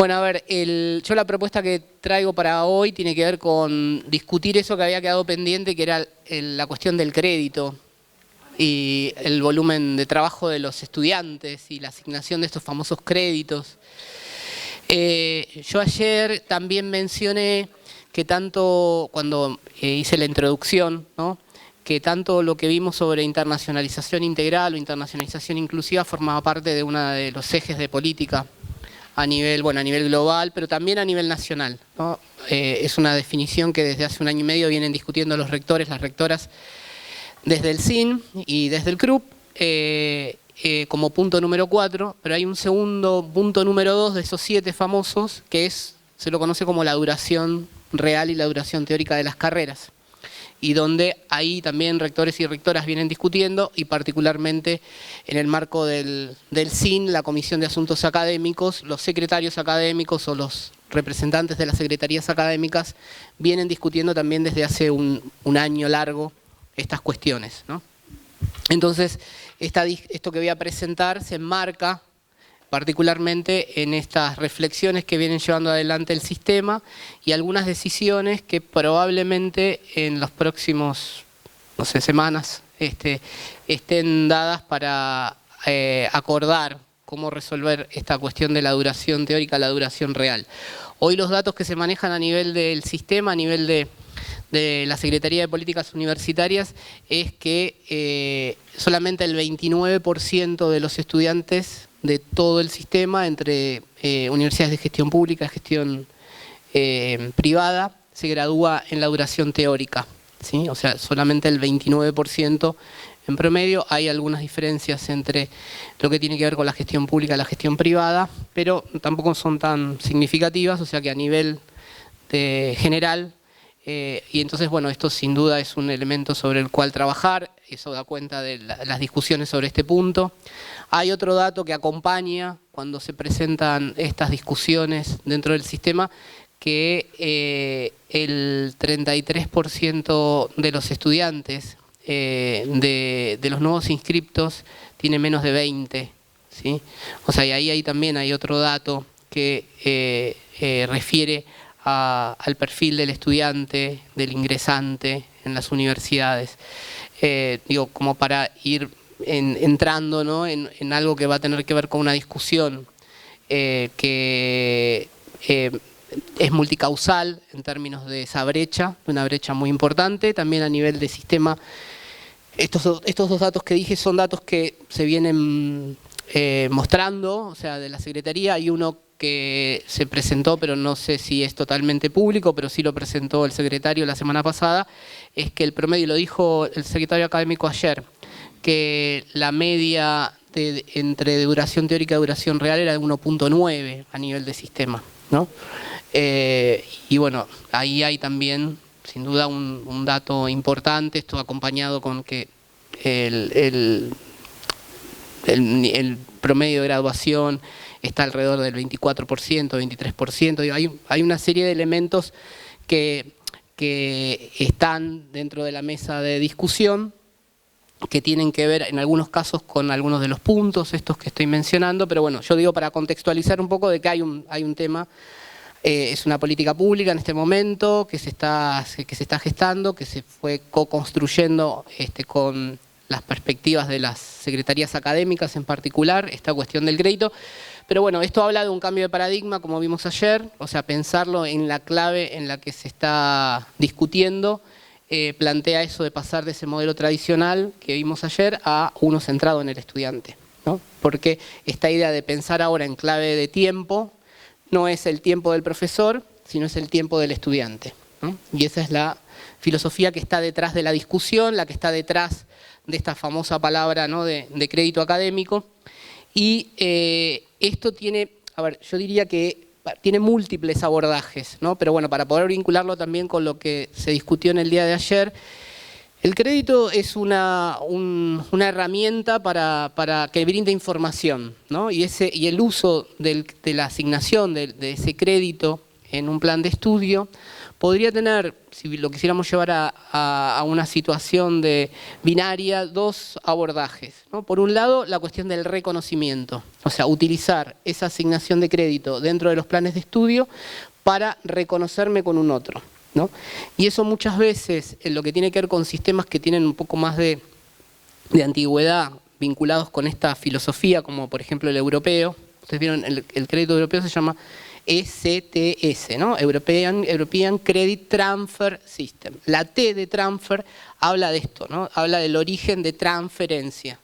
Bueno, a ver, yo la propuesta que traigo para hoy tiene que ver con discutir eso que había quedado pendiente, que era la cuestión del crédito y el volumen de trabajo de los estudiantes y la asignación de estos famosos créditos. Yo ayer también mencioné que tanto, cuando hice la introducción, ¿no?, que tanto lo que vimos sobre internacionalización integral o internacionalización inclusiva formaba parte de uno de los ejes de política a nivel global, pero también a nivel nacional, ¿no? Es una definición que desde hace un año y medio vienen discutiendo los rectores, las rectoras, desde el CIN y desde el CRUP, como punto número 4, pero hay un segundo punto número 2 de esos 7 famosos, que se lo conoce como la duración real y la duración teórica de las carreras, y donde ahí también rectores y rectoras vienen discutiendo, y particularmente en el marco del CIN, la Comisión de Asuntos Académicos, los secretarios académicos o los representantes de las secretarías académicas vienen discutiendo también desde hace un año largo estas cuestiones, ¿no? Entonces, esto que voy a presentar se enmarca particularmente en estas reflexiones que vienen llevando adelante el sistema y algunas decisiones que probablemente en los próximos, no sé, semanas estén dadas para acordar cómo resolver esta cuestión de la duración teórica, la duración real. Hoy los datos que se manejan a nivel del sistema, a nivel de la Secretaría de Políticas Universitarias, es que solamente el 29% de los estudiantes de todo el sistema, entre universidades de gestión pública y gestión privada, se gradúa en la duración teórica, ¿sí? O sea, solamente el 29% en promedio. Hay algunas diferencias entre lo que tiene que ver con la gestión pública y la gestión privada, pero tampoco son tan significativas, o sea que a nivel general. Y entonces, bueno, esto sin duda es un elemento sobre el cual trabajar, eso da cuenta de las discusiones sobre este punto. Hay otro dato que acompaña cuando se presentan estas discusiones dentro del sistema, que el 33% de los estudiantes de los nuevos inscriptos tiene menos de 20, ¿sí? O sea, y ahí también hay otro dato que refiere al perfil del estudiante, del ingresante en las universidades. Digo, como para ir entrando, ¿no?, en algo que va a tener que ver con una discusión que es multicausal en términos de esa brecha, una brecha muy importante, también a nivel de sistema. Estos dos datos que dije son datos que se vienen mostrando, o sea, de la Secretaría. Hay uno que se presentó, pero no sé si es totalmente público, pero sí lo presentó el secretario la semana pasada, es que el promedio, lo dijo el secretario académico ayer, que la media entre duración teórica y duración real era de 1.9 a nivel de sistema, ¿no? Y bueno, ahí hay también, sin duda, un dato importante, esto acompañado con que el promedio de graduación está alrededor del 24%, 23%. Hay una serie de elementos que están dentro de la mesa de discusión, que tienen que ver en algunos casos con algunos de los puntos estos que estoy mencionando, pero bueno, yo digo para contextualizar un poco de que hay un tema, es una política pública en este momento que se está gestando, que se fue co-construyendo con las perspectivas de las secretarías académicas en particular, esta cuestión del crédito. Pero bueno, esto habla de un cambio de paradigma, como vimos ayer, o sea, pensarlo en la clave en la que se está discutiendo, plantea eso de pasar de ese modelo tradicional que vimos ayer a uno centrado en el estudiante, ¿no? Porque esta idea de pensar ahora en clave de tiempo no es el tiempo del profesor, sino es el tiempo del estudiante, ¿no? Y esa es la filosofía que está detrás de la discusión, la que está detrás de esta famosa palabra, ¿no?, de crédito académico. Y esto tiene, a ver, yo diría que tiene múltiples abordajes, ¿no? Pero bueno, para poder vincularlo también con lo que se discutió en el día de ayer, el crédito es una herramienta para que brinde información, ¿no? Y el uso de la asignación de ese crédito en un plan de estudio, podría tener, si lo quisiéramos llevar a una situación binaria, dos abordajes, ¿no? Por un lado, la cuestión del reconocimiento, o sea, utilizar esa asignación de crédito dentro de los planes de estudio para reconocerme con un otro, ¿no? Y eso muchas veces, en lo que tiene que ver con sistemas que tienen un poco más de antigüedad, vinculados con esta filosofía, como por ejemplo el europeo. Ustedes vieron, el crédito europeo se llama ECTS, ¿no? European Credit Transfer System. La T de transfer habla de esto, ¿no? Habla del origen de transferencia.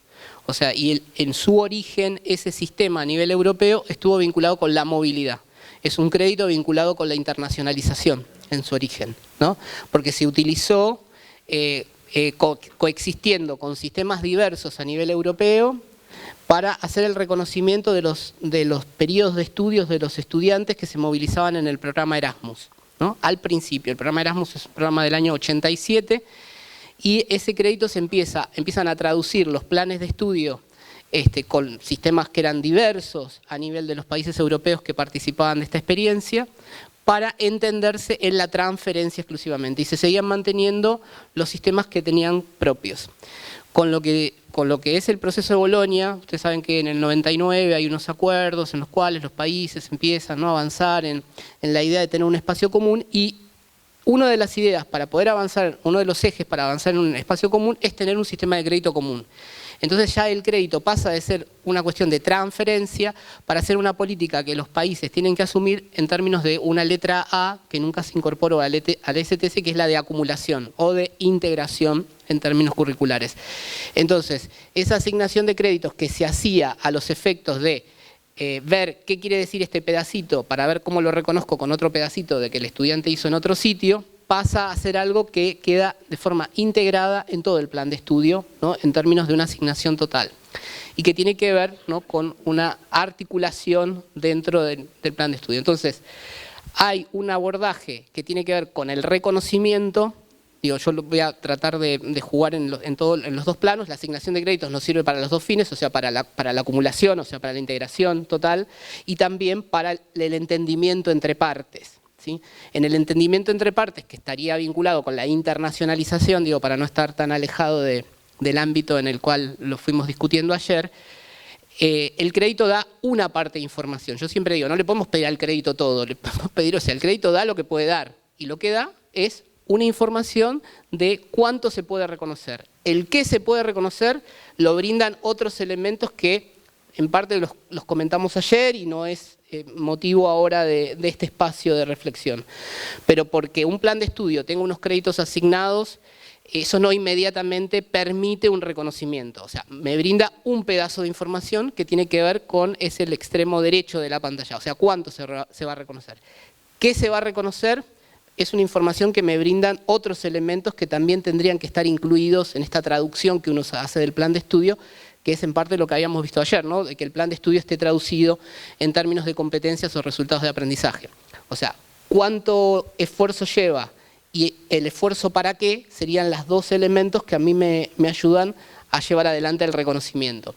O sea, y en su origen ese sistema a nivel europeo estuvo vinculado con la movilidad. Es un crédito vinculado con la internacionalización en su origen, ¿no? Porque se utilizó coexistiendo con sistemas diversos a nivel europeo para hacer el reconocimiento de los periodos de estudios de los estudiantes que se movilizaban en el programa Erasmus, ¿no? Al principio, el programa Erasmus es un programa del año 87 y ese crédito empiezan a traducir los planes de estudio con sistemas que eran diversos a nivel de los países europeos que participaban de esta experiencia, para entenderse en la transferencia exclusivamente. Y se seguían manteniendo los sistemas que tenían propios. Con lo que es el proceso de Bolonia, ustedes saben que en el 99 hay unos acuerdos en los cuales los países empiezan, ¿no?, a avanzar en la idea de tener un espacio común, y una de las ideas para poder avanzar, uno de los ejes para avanzar en un espacio común es tener un sistema de crédito común. Entonces ya el crédito pasa de ser una cuestión de transferencia para ser una política que los países tienen que asumir en términos de una letra A que nunca se incorporó al STS, que es la de acumulación o de integración en términos curriculares. Entonces, esa asignación de créditos que se hacía a los efectos de ver qué quiere decir este pedacito para ver cómo lo reconozco con otro pedacito de que el estudiante hizo en otro sitio, pasa a ser algo que queda de forma integrada en todo el plan de estudio, ¿no?, en términos de una asignación total. Y que tiene que ver, ¿no?, con una articulación dentro del plan de estudio. Entonces, hay un abordaje que tiene que ver con el reconocimiento. Digo, yo lo voy a tratar de jugar en los dos planos. La asignación de créditos nos sirve para los dos fines, o sea, para la acumulación, o sea, para la integración total, y también para el entendimiento entre partes. ¿Sí? En el entendimiento entre partes, que estaría vinculado con la internacionalización, digo, para no estar tan alejado del ámbito en el cual lo fuimos discutiendo ayer, el crédito da una parte de información. Yo siempre digo, no le podemos pedir al crédito todo, le podemos pedir, o sea, el crédito da lo que puede dar, y lo que da es una información de cuánto se puede reconocer. El qué se puede reconocer lo brindan otros elementos que en parte los comentamos ayer y no es motivo ahora de este espacio de reflexión. Pero porque un plan de estudio tenga unos créditos asignados, eso no inmediatamente permite un reconocimiento. O sea, me brinda un pedazo de información que tiene que ver con el extremo derecho de la pantalla. O sea, cuánto se va a reconocer. ¿Qué se va a reconocer? Es una información que me brindan otros elementos que también tendrían que estar incluidos en esta traducción que uno hace del plan de estudio, que es en parte lo que habíamos visto ayer, ¿no?, de que el plan de estudio esté traducido en términos de competencias o resultados de aprendizaje. O sea, cuánto esfuerzo lleva y el esfuerzo para qué serían los dos elementos que a mí me ayudan a llevar adelante el reconocimiento.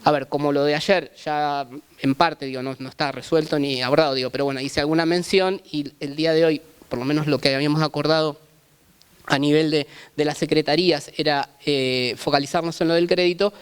A ver, como lo de ayer ya en parte, digo, no está resuelto ni abordado, digo, pero bueno, hice alguna mención y el día de hoy, por lo menos lo que habíamos acordado a nivel de las secretarías era focalizarnos en lo del crédito.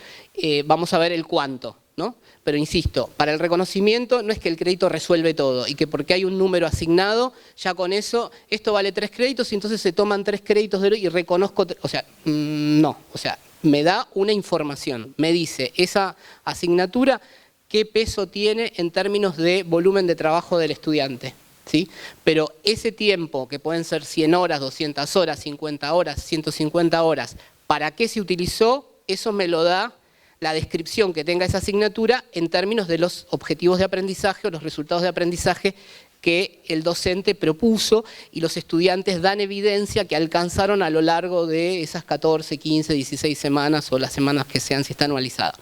Vamos a ver el cuánto, ¿no? Pero insisto, para el reconocimiento no es que el crédito resuelve todo y que porque hay un número asignado, ya con eso, esto vale 3 créditos y entonces se toman 3 créditos de oro y reconozco, o sea, no, o sea, me da una información, me dice esa asignatura qué peso tiene en términos de volumen de trabajo del estudiante. ¿Sí? Pero ese tiempo, que pueden ser 100 horas, 200 horas, 50 horas, 150 horas, ¿para qué se utilizó? Eso me lo da la descripción que tenga esa asignatura en términos de los objetivos de aprendizaje o los resultados de aprendizaje que el docente propuso y los estudiantes dan evidencia que alcanzaron a lo largo de esas 14, 15, 16 semanas o las semanas que sean si está anualizada.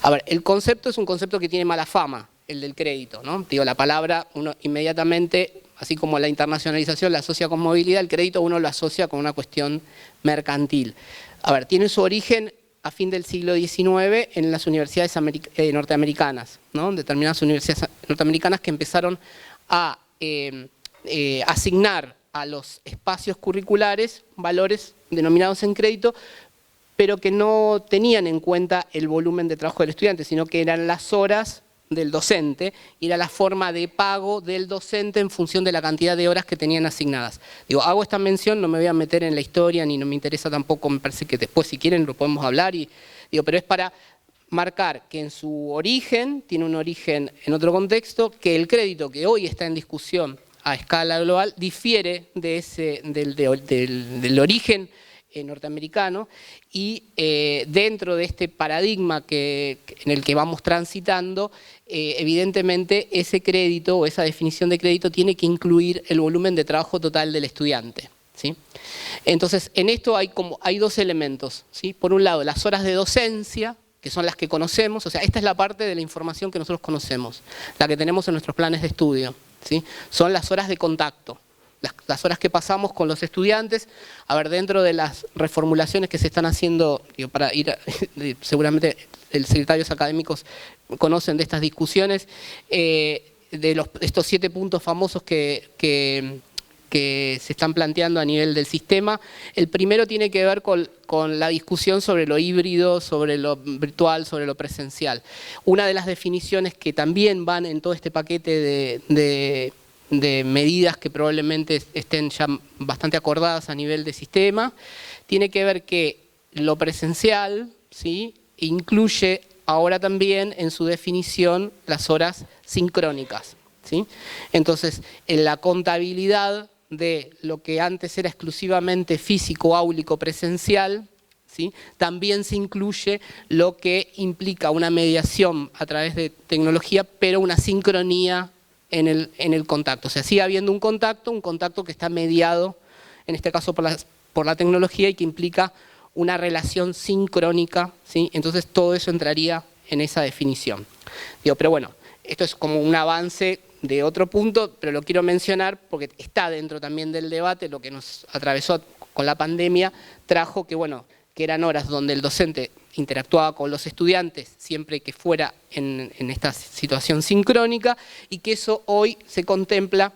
A ver, el concepto es un concepto que tiene mala fama, el del crédito, ¿no? Digo, la palabra uno inmediatamente, así como la internacionalización la asocia con movilidad, el crédito uno lo asocia con una cuestión mercantil. A ver, tiene su origen a fin del siglo XIX en las universidades norteamericanas, ¿no? Determinadas universidades norteamericanas que empezaron a asignar a los espacios curriculares valores denominados en crédito, pero que no tenían en cuenta el volumen de trabajo del estudiante, sino que eran las horas del docente, y era la forma de pago del docente en función de la cantidad de horas que tenían asignadas. Digo, hago esta mención, no me voy a meter en la historia, ni no me interesa tampoco, me parece que después si quieren lo podemos hablar, pero es para marcar que en su origen, tiene un origen en otro contexto, que el crédito que hoy está en discusión a escala global difiere del origen norteamericano, y dentro de este paradigma en el que vamos transitando, evidentemente ese crédito o esa definición de crédito tiene que incluir el volumen de trabajo total del estudiante, ¿sí? Entonces, en esto hay dos elementos, ¿sí? Por un lado, las horas de docencia, que son las que conocemos, o sea, esta es la parte de la información que nosotros conocemos, la que tenemos en nuestros planes de estudio, ¿sí? Son las horas de contacto, las horas que pasamos con los estudiantes. A ver, dentro de las reformulaciones que se están haciendo, para ir seguramente los secretarios académicos conocen de estas discusiones, estos 7 puntos famosos que se están planteando a nivel del sistema. El primero tiene que ver con la discusión sobre lo híbrido, sobre lo virtual, sobre lo presencial. Una de las definiciones que también van en todo este paquete de medidas que probablemente estén ya bastante acordadas a nivel de sistema, tiene que ver que lo presencial, ¿sí?, incluye ahora también en su definición las horas sincrónicas, ¿sí? Entonces, en la contabilidad de lo que antes era exclusivamente físico, áulico, presencial, ¿sí?, también se incluye lo que implica una mediación a través de tecnología, pero una sincronía en el contacto. O sea, sigue habiendo un contacto que está mediado, en este caso por la tecnología, y que implica una relación sincrónica, ¿sí? Entonces todo eso entraría en esa definición. Pero bueno, esto es como un avance de otro punto, pero lo quiero mencionar porque está dentro también del debate. Lo que nos atravesó con la pandemia trajo que, bueno, que eran horas donde el docente interactuaba con los estudiantes siempre que fuera en esta situación sincrónica, y que eso hoy se contempla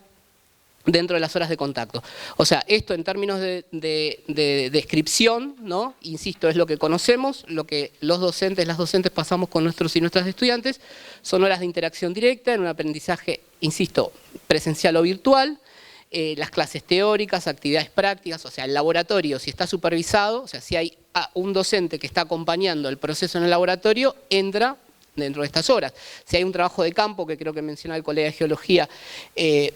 dentro de las horas de contacto. O sea, esto en términos de descripción, ¿no?, insisto, es lo que conocemos, lo que las docentes pasamos con nuestros y nuestras estudiantes, son horas de interacción directa en un aprendizaje, insisto, presencial o virtual, las clases teóricas, actividades prácticas, o sea, el laboratorio, si está supervisado, o sea, si hay un docente que está acompañando el proceso en el laboratorio, entra dentro de estas horas. Si hay un trabajo de campo, que creo que mencionaba el colega de Geología,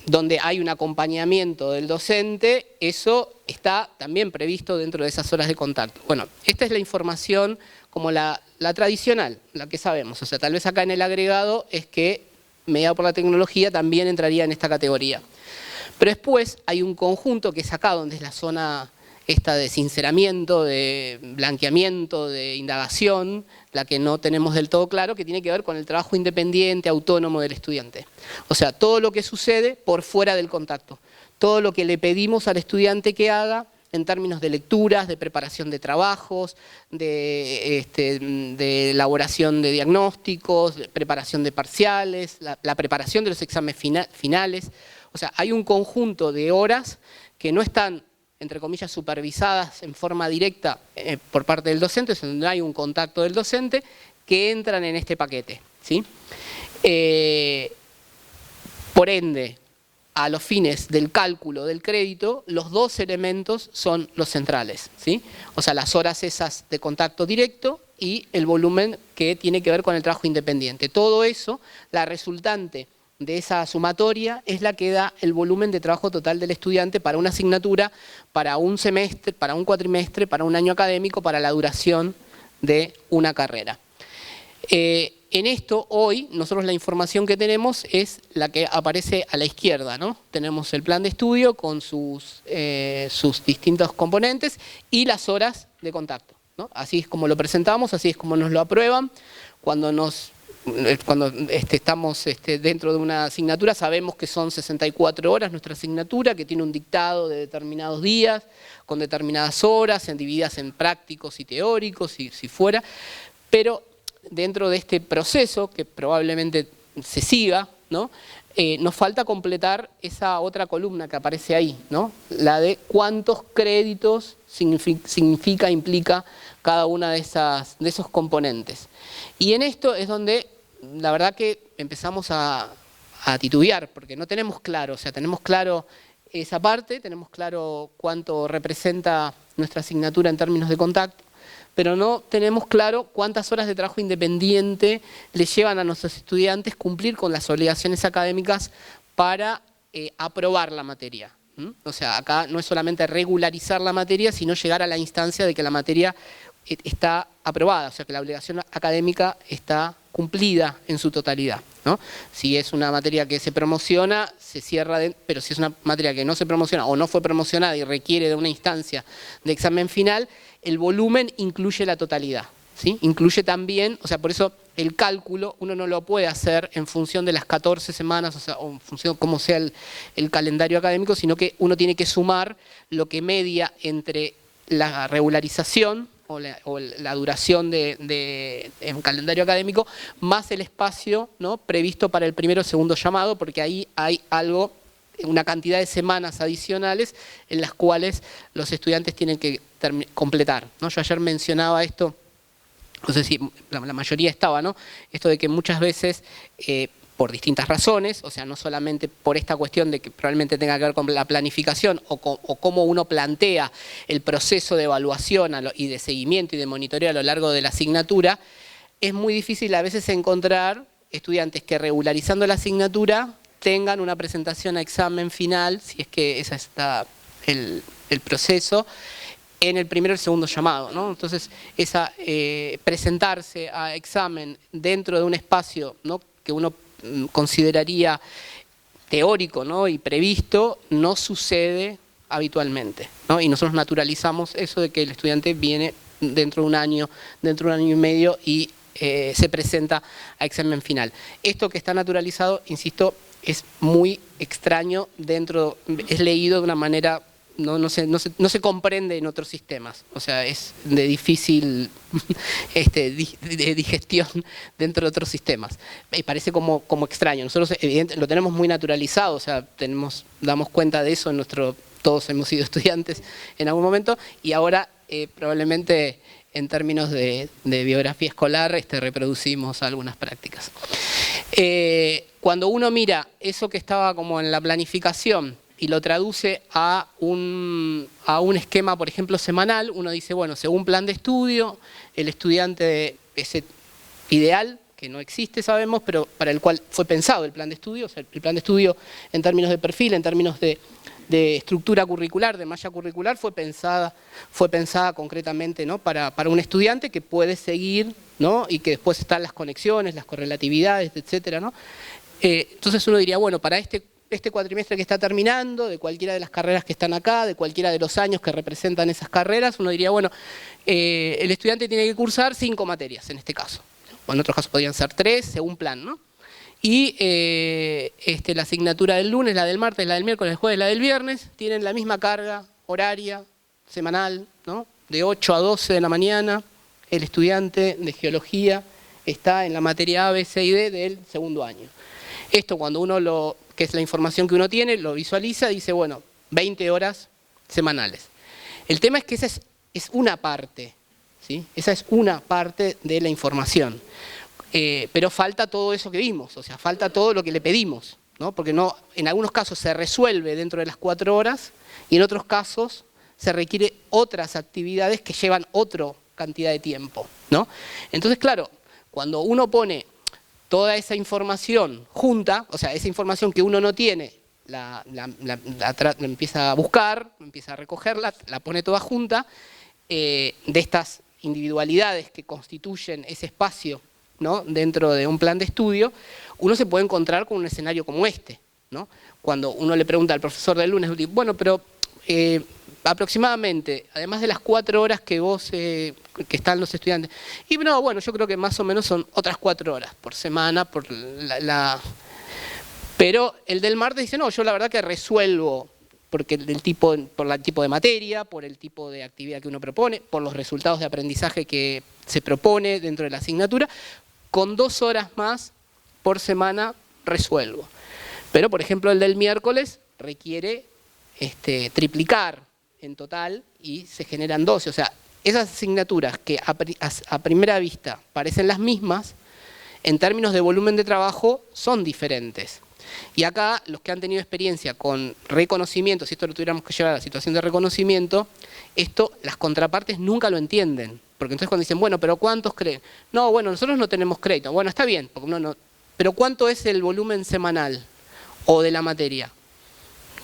donde hay un acompañamiento del docente, eso está también previsto dentro de esas horas de contacto. Bueno, esta es la información como la tradicional, la que sabemos. O sea, tal vez acá en el agregado es que, mediado por la tecnología, también entraría en esta categoría. Pero después hay un conjunto que es acá, donde es la zona esta de sinceramiento, de blanqueamiento, de indagación, la que no tenemos del todo claro, que tiene que ver con el trabajo independiente, autónomo del estudiante. O sea, todo lo que sucede por fuera del contacto, todo lo que le pedimos al estudiante que haga en términos de lecturas, de preparación de trabajos, de elaboración de diagnósticos, de preparación de parciales, la preparación de los exámenes finales. O sea, hay un conjunto de horas que no están, entre comillas, supervisadas en forma directa por parte del docente, donde hay un contacto del docente, que entran en este paquete, ¿sí? Por ende, a los fines del cálculo del crédito, los dos elementos son los centrales, ¿sí? O sea, las horas esas de contacto directo y el volumen que tiene que ver con el trabajo independiente. Todo eso, la resultante de esa sumatoria, es la que da el volumen de trabajo total del estudiante para una asignatura, para un semestre, para un cuatrimestre, para un año académico, para la duración de una carrera. En esto, hoy, nosotros la información que tenemos es la que aparece a la izquierda, ¿no? Tenemos el plan de estudio con sus distintos componentes y las horas de contacto, ¿no? Así es como lo presentamos, así es como nos lo aprueban. Cuando estamos dentro de una asignatura, sabemos que son 64 horas nuestra asignatura, que tiene un dictado de determinados días, con determinadas horas, divididas en prácticos y teóricos, si fuera, pero dentro de este proceso, que probablemente se siga, ¿no? Nos falta completar esa otra columna que aparece ahí, ¿no? La de cuántos créditos implica cada una de esos componentes. Y en esto es donde la verdad que empezamos a titubear, porque no tenemos claro, o sea, tenemos claro esa parte, tenemos claro cuánto representa nuestra asignatura en términos de contacto, pero no tenemos claro cuántas horas de trabajo independiente le llevan a nuestros estudiantes cumplir con las obligaciones académicas para aprobar la materia. O sea, acá no es solamente regularizar la materia, sino llegar a la instancia de que la materia está aprobada, o sea, que la obligación académica está cumplida en su totalidad, ¿no? Si es una materia que se promociona, se cierra, pero si es una materia que no se promociona o no fue promocionada y requiere de una instancia de examen final, el volumen incluye la totalidad, ¿sí? Incluye también, o sea, por eso el cálculo uno no lo puede hacer en función de las 14 semanas, o sea, o en función de cómo sea el calendario académico, sino que uno tiene que sumar lo que media entre la regularización o la duración de un calendario académico, más el espacio, ¿no?, previsto para el primero o segundo llamado, porque ahí hay algo, una cantidad de semanas adicionales en las cuales los estudiantes tienen que completar, ¿no? Yo ayer mencionaba esto, no sé si la mayoría estaba, ¿no? Esto de que muchas veces, por distintas razones, o sea, no solamente por esta cuestión de que probablemente tenga que ver con la planificación o cómo uno plantea el proceso de evaluación y de seguimiento y de monitoreo a lo largo de la asignatura, es muy difícil a veces encontrar estudiantes que regularizando la asignatura tengan una presentación a examen final, si es que ese está el proceso, en el primero y el segundo llamado, ¿no? Entonces, presentarse a examen dentro de un espacio, ¿no?, que uno consideraría teórico, ¿no?, y previsto, no sucede habitualmente, ¿no? Y nosotros naturalizamos eso de que el estudiante viene dentro de un año y medio y se presenta a examen final. Esto que está naturalizado, insisto, es muy extraño es leído de una manera, no se comprende en otros sistemas, o sea, es de difícil de digestión dentro de otros sistemas. Y parece como extraño. Nosotros evidentemente lo tenemos muy naturalizado, o sea, damos cuenta de eso todos hemos sido estudiantes en algún momento, y ahora probablemente en términos de biografía escolar reproducimos algunas prácticas. Cuando uno mira eso que estaba como en la planificación y lo traduce a un esquema, por ejemplo, semanal, uno dice, bueno, según plan de estudio, el estudiante ese ideal, que no existe, sabemos, pero para el cual fue pensado el plan de estudio, o sea, el plan de estudio en términos de perfil, en términos de estructura curricular, de malla curricular, fue pensada concretamente, ¿no?, para un estudiante que puede seguir, ¿no?, y que después están las conexiones, las correlatividades, etcétera, ¿no? Entonces uno diría, bueno, para este cuatrimestre que está terminando, de cualquiera de las carreras que están acá, de cualquiera de los años que representan esas carreras, uno diría, bueno, el estudiante tiene que cursar 5 materias en este caso. O en otros casos podrían ser 3, según plan, ¿no? Y la asignatura del lunes, la del martes, la del miércoles, el jueves, la del viernes, tienen la misma carga horaria, semanal, ¿no?, de 8 a 12 de la mañana. El estudiante de geología está en la materia A, B, C y D del segundo año. Esto cuando uno que es la información que uno tiene, lo visualiza, dice, bueno, 20 horas semanales. El tema es que esa es una parte, ¿sí? Esa es una parte de la información. Pero falta todo eso que vimos, o sea, falta todo lo que le pedimos, ¿no? Porque en algunos casos se resuelve dentro de las 4 horas y en otros casos se requiere otras actividades que llevan otra cantidad de tiempo, ¿no? Entonces, claro, cuando uno pone toda esa información junta, o sea, esa información que uno no tiene, la empieza a buscar, empieza a recogerla, la pone toda junta, de estas individualidades que constituyen ese espacio, ¿no?, dentro de un plan de estudio, uno se puede encontrar con un escenario como este, ¿no? Cuando uno le pregunta al profesor del lunes, bueno, pero aproximadamente, además de las 4 horas que que están los estudiantes, y no, bueno, yo creo que más o menos son otras 4 horas por semana, pero el del martes dice, no, yo la verdad que resuelvo, porque por el tipo de materia, por el tipo de actividad que uno propone, por los resultados de aprendizaje que se propone dentro de la asignatura, con 2 horas más por semana resuelvo. Pero, por ejemplo, el del miércoles requiere triplicar en total y se generan 12. O sea, esas asignaturas que a primera vista parecen las mismas, en términos de volumen de trabajo son diferentes. Y acá, los que han tenido experiencia con reconocimiento, si esto lo tuviéramos que llevar a la situación de reconocimiento, las contrapartes nunca lo entienden. Porque entonces cuando dicen, bueno, pero ¿cuántos creen? No, bueno, nosotros no tenemos crédito. Bueno, está bien, porque pero ¿cuánto es el volumen semanal o de la materia?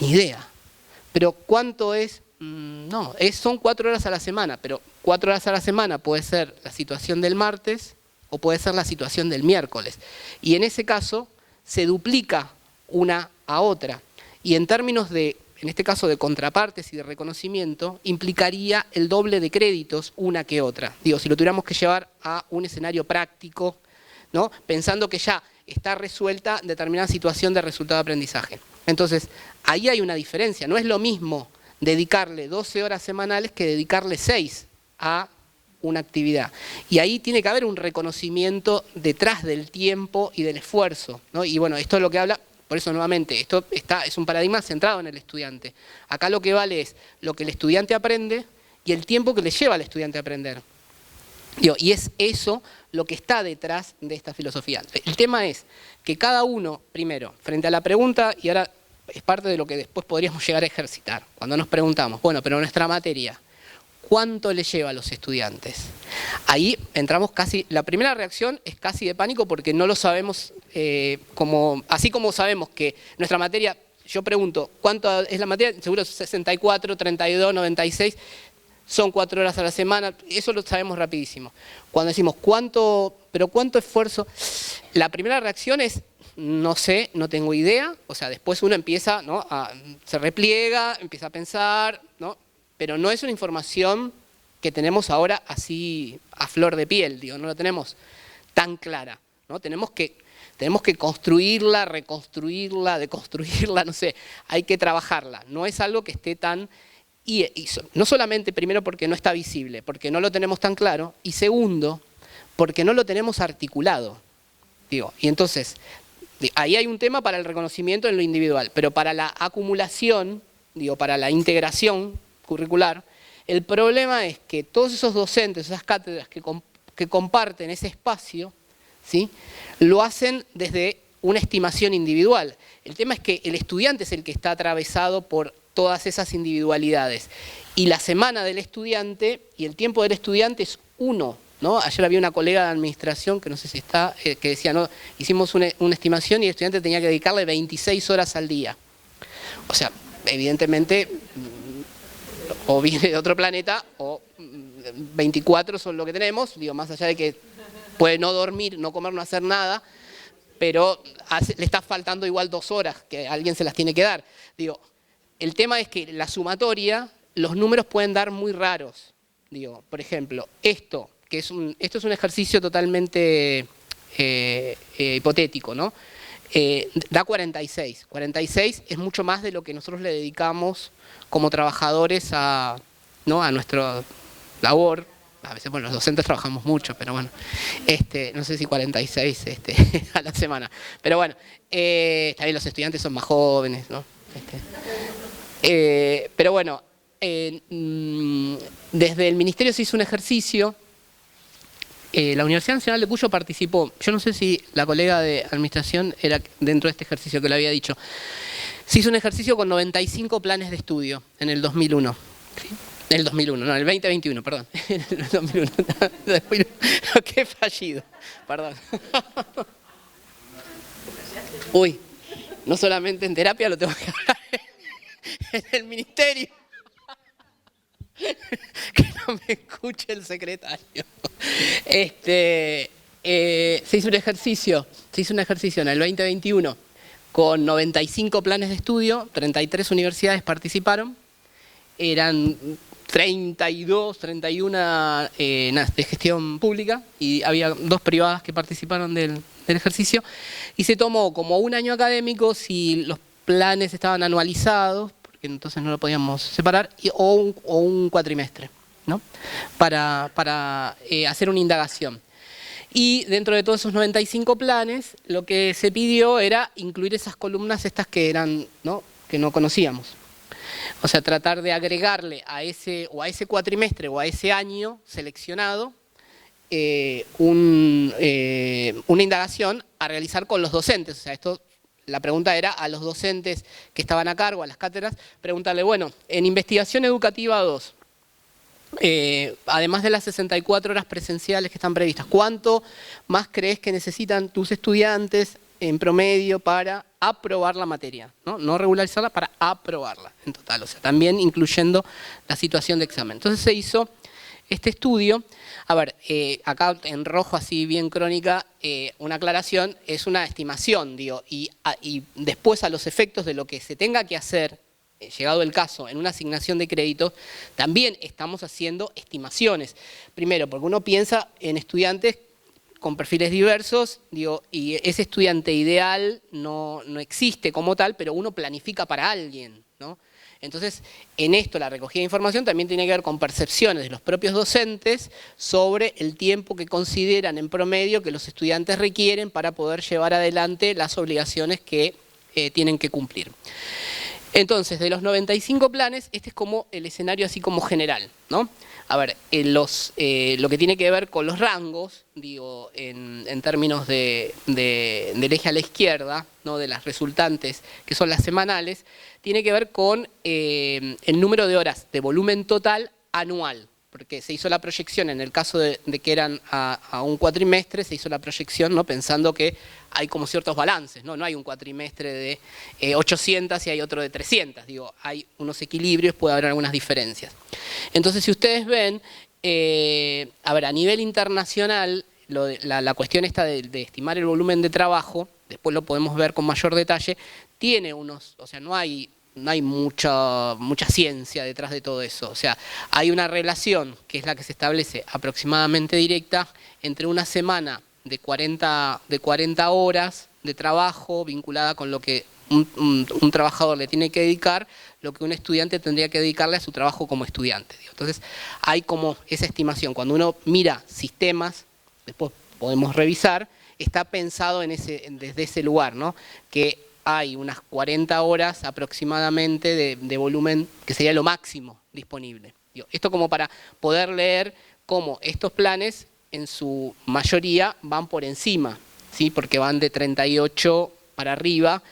Ni idea. Pero ¿cuánto es? No, son 4 horas a la semana, pero 4 horas a la semana puede ser la situación del martes o puede ser la situación del miércoles. Y en ese caso se duplica una a otra. Y en términos de, en este caso de contrapartes y de reconocimiento, implicaría el doble de créditos una que otra. Digo, si lo tuviéramos que llevar a un escenario práctico, ¿no? Pensando que ya está resuelta determinada situación de resultado de aprendizaje. Entonces, ahí hay una diferencia. No es lo mismo dedicarle 12 horas semanales que dedicarle 6 a una actividad. Y ahí tiene que haber un reconocimiento detrás del tiempo y del esfuerzo, ¿no? Y bueno, esto es lo que habla, por eso nuevamente, esto es un paradigma centrado en el estudiante. Acá lo que vale es lo que el estudiante aprende y el tiempo que le lleva al estudiante a aprender. Y es eso lo que está detrás de esta filosofía. El tema es que cada uno, primero, frente a la pregunta, y ahora es parte de lo que después podríamos llegar a ejercitar, cuando nos preguntamos, bueno, pero nuestra materia, ¿cuánto le lleva a los estudiantes? Ahí entramos casi, la primera reacción es casi de pánico porque no lo sabemos, así como sabemos que nuestra materia, yo pregunto, ¿cuánto es la materia? Seguro 64, 32, 96, son 4 horas a la semana, eso lo sabemos rapidísimo. Cuando decimos, ¿cuánto esfuerzo? La primera reacción es, no sé, no tengo idea, o sea, después uno empieza, ¿no? Se repliega, empieza a pensar, ¿no? Pero no es una información que tenemos ahora así a flor de piel, digo, no la tenemos tan clara, ¿no? Tenemos que construirla, reconstruirla, deconstruirla, no sé, hay que trabajarla, no es algo que esté tan... Y no solamente, primero, porque no está visible, porque no lo tenemos tan claro, y segundo, porque no lo tenemos articulado, digo, y entonces, ahí hay un tema para el reconocimiento en lo individual, pero para la acumulación, digo, para la integración curricular, el problema es que todos esos docentes, esas cátedras que comparten ese espacio, ¿sí?, lo hacen desde una estimación individual. El tema es que el estudiante es el que está atravesado por todas esas individualidades. Y la semana del estudiante y el tiempo del estudiante es uno, ¿no? Ayer había una colega de administración, que no sé si está, que decía, no, hicimos una estimación y el estudiante tenía que dedicarle 26 horas al día. O sea, evidentemente, o viene de otro planeta, o 24 son lo que tenemos, digo, más allá de que puede no dormir, no comer, no hacer nada, pero le está faltando igual 2 horas, que alguien se las tiene que dar. Digo, el tema es que la sumatoria, los números pueden dar muy raros. Digo, por ejemplo, esto es un ejercicio totalmente hipotético, ¿no? Da 46. 46 es mucho más de lo que nosotros le dedicamos como trabajadores a nuestra labor. A veces, bueno, los docentes trabajamos mucho, pero bueno, no sé si 46 a la semana. Pero bueno, está bien, los estudiantes son más jóvenes, ¿no? Pero bueno, desde el Ministerio se hizo un ejercicio, la Universidad Nacional de Cuyo participó, yo no sé si la colega de administración era dentro de este ejercicio que lo había dicho, se hizo un ejercicio con 95 planes de estudio en el 2001, ¿sí? En el 2001, no, en el 2021, perdón, en el 2001, qué fallido, perdón. Uy, no solamente en terapia lo tengo que hablar en el ministerio. Que no me escuche el secretario. Se hizo un ejercicio en el 2021 con 95 planes de estudio, 33 universidades participaron, eran 32, 31 de gestión pública y había 2 privadas que participaron del ejercicio, y se tomó como un año académico si los planes estaban anualizados, porque entonces no lo podíamos separar, o un cuatrimestre, ¿no? Para hacer una indagación. Y dentro de todos esos 95 planes, lo que se pidió era incluir esas columnas estas que eran, ¿no?, que no conocíamos. O sea, tratar de agregarle a ese cuatrimestre o a ese año seleccionado una indagación a realizar con los docentes. O sea, la pregunta era a los docentes que estaban a cargo, a las cátedras, preguntarle, bueno, en investigación educativa 2, además de las 64 horas presenciales que están previstas, ¿cuánto más crees que necesitan tus estudiantes en promedio para aprobar la materia? No regularizarla, para aprobarla en total, o sea, también incluyendo la situación de examen. Entonces se hizo este estudio. A ver, acá en rojo, así bien crónica, una aclaración, es una estimación, digo, y después a los efectos de lo que se tenga que hacer, llegado el caso, en una asignación de créditos, también estamos haciendo estimaciones. Primero, porque uno piensa en estudiantes con perfiles diversos, digo, y ese estudiante ideal no existe como tal, pero uno planifica para alguien, ¿no? Entonces, en esto la recogida de información también tiene que ver con percepciones de los propios docentes sobre el tiempo que consideran en promedio que los estudiantes requieren para poder llevar adelante las obligaciones que tienen que cumplir. Entonces, de los 95 planes, este es como el escenario así como general, ¿no? A ver, lo que tiene que ver con los rangos, digo, en términos del eje a la izquierda, ¿no?, de las resultantes, que son las semanales, tiene que ver con el número de horas de volumen total anual, porque se hizo la proyección, en el caso de que eran a un cuatrimestre, se hizo la proyección, ¿no?, pensando que hay como ciertos balances, ¿no? No hay un cuatrimestre de 800 y hay otro de 300, digo, hay unos equilibrios, puede haber algunas diferencias. Entonces, si ustedes ven, a ver, a nivel internacional, la cuestión esta de estimar el volumen de trabajo, después lo podemos ver con mayor detalle, tiene unos, o sea, no hay mucha ciencia detrás de todo eso. O sea, hay una relación, que es la que se establece aproximadamente directa, entre una semana de 40 horas de trabajo vinculada con lo que un trabajador le tiene que dedicar, lo que un estudiante tendría que dedicarle a su trabajo como estudiante. Entonces, hay como esa estimación. Cuando uno mira sistemas, después podemos revisar, está pensado desde ese lugar, ¿no?, que hay unas 40 horas aproximadamente de volumen que sería lo máximo disponible. Esto como para poder leer cómo estos planes en su mayoría van por encima, ¿sí?, porque van de 38 para arriba.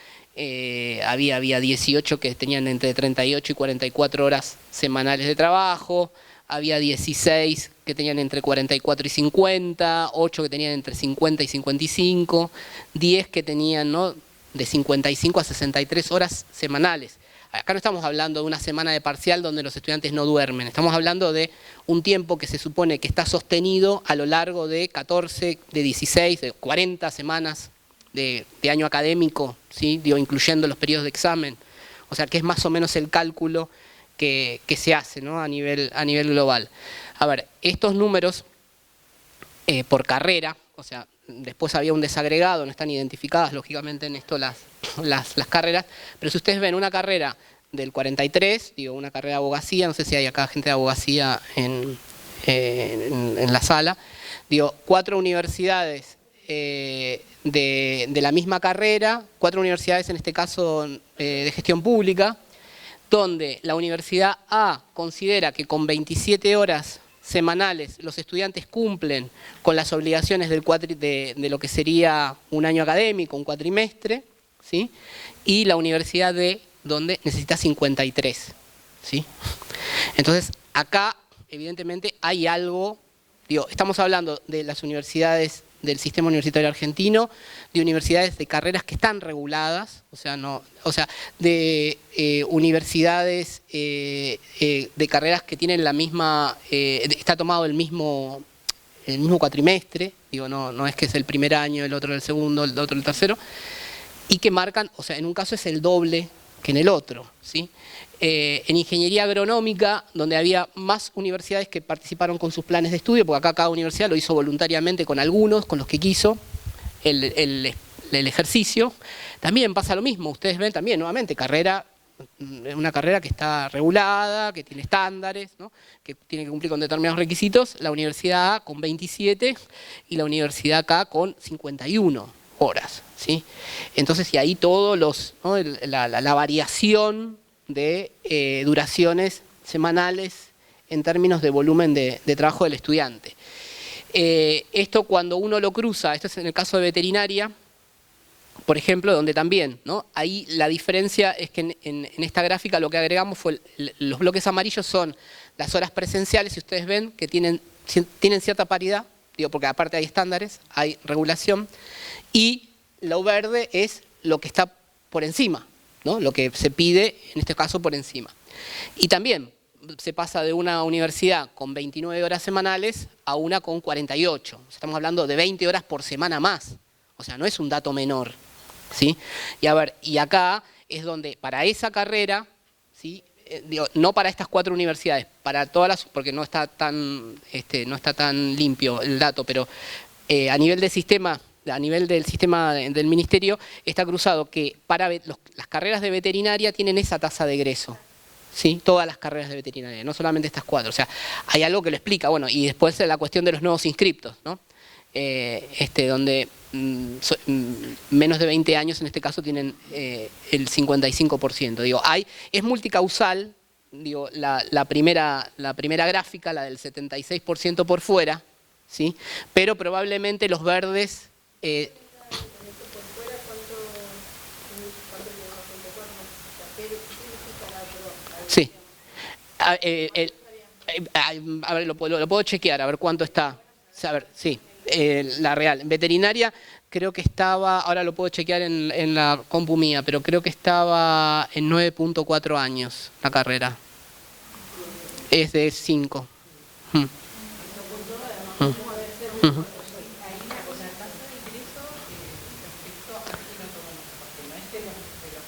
Había 18 que tenían entre 38 y 44 horas semanales de trabajo, había 16 que tenían entre 44 y 50, 8 que tenían entre 50 y 55, 10 que tenían, ¿no?, de 55 a 63 horas semanales. Acá no estamos hablando de una semana de parcial donde los estudiantes no duermen, estamos hablando de un tiempo que se supone que está sostenido a lo largo de 14, de 16, de 40 semanas de año académico, ¿sí?, digo, incluyendo los periodos de examen. O sea, que es más o menos el cálculo que se hace, ¿no?, a nivel global. A ver, estos números por carrera, o sea, después había un desagregado, no están identificadas lógicamente en esto las carreras, pero si ustedes ven una carrera del 43, digo, una carrera de abogacía, no sé si hay acá gente de abogacía en la sala, digo, 4 universidades de la misma carrera, 4 universidades en este caso de gestión pública, donde la Universidad A considera que con 27 horas semanales los estudiantes cumplen con las obligaciones de lo que sería un año académico, un cuatrimestre, ¿sí?, y la Universidad D, donde necesita 53, ¿sí? Entonces, acá, evidentemente, hay algo, digo, estamos hablando de las universidades del sistema universitario argentino, de universidades de carreras que están reguladas, de universidades de carreras que tienen la misma, está tomado el mismo cuatrimestre, digo, no es que es el primer año, el otro el segundo, el otro el tercero, y que marcan, o sea, en un caso es el doble que en el otro, ¿sí? En ingeniería agronómica, donde había más universidades que participaron con sus planes de estudio, porque acá cada universidad lo hizo voluntariamente con algunos, con los que quiso el ejercicio, también pasa lo mismo. Ustedes ven también, nuevamente, carrera una carrera que está regulada, que tiene estándares, ¿no? Que tiene que cumplir con determinados requisitos, la Universidad A con 27 y la Universidad K con 51 horas, ¿sí? Entonces, y ahí todos los, ¿no? la variación de duraciones semanales en términos de volumen de trabajo del estudiante. Esto cuando uno lo cruza, esto es en el caso de veterinaria, por ejemplo, donde también, ¿no? Ahí la diferencia es que en esta gráfica lo que agregamos fue, los bloques amarillos son las horas presenciales, si ustedes ven que tienen cierta paridad, digo, porque aparte hay estándares, hay regulación, y lo verde es lo que está por encima, ¿no? Lo que se pide, en este caso, por encima. Y también se pasa de una universidad con 29 horas semanales a una con 48. Estamos hablando de 20 horas por semana más. O sea, no es un dato menor, ¿sí? Y a ver, y acá es donde para esa carrera, ¿sí? Digo, no para estas 4 universidades, para todas las, porque no está tan limpio el dato, pero a nivel del sistema del ministerio está cruzado que para las carreras de veterinaria tienen esa tasa de egreso. ¿Sí? Todas las carreras de veterinaria, no solamente estas 4. O sea, hay algo que lo explica. Bueno, y después la cuestión de los nuevos inscriptos, ¿no? Donde menos de 20 años en este caso tienen el 55%. Digo, es multicausal, digo, la primera gráfica, la del 76% por fuera, ¿sí? Pero probablemente los verdes... sí. A ver, lo puedo chequear, a ver cuánto está. A ver, sí, la real. En veterinaria creo que estaba, ahora lo puedo chequear en la compu mía, pero creo que estaba en 9.4 años la carrera. Es de 5.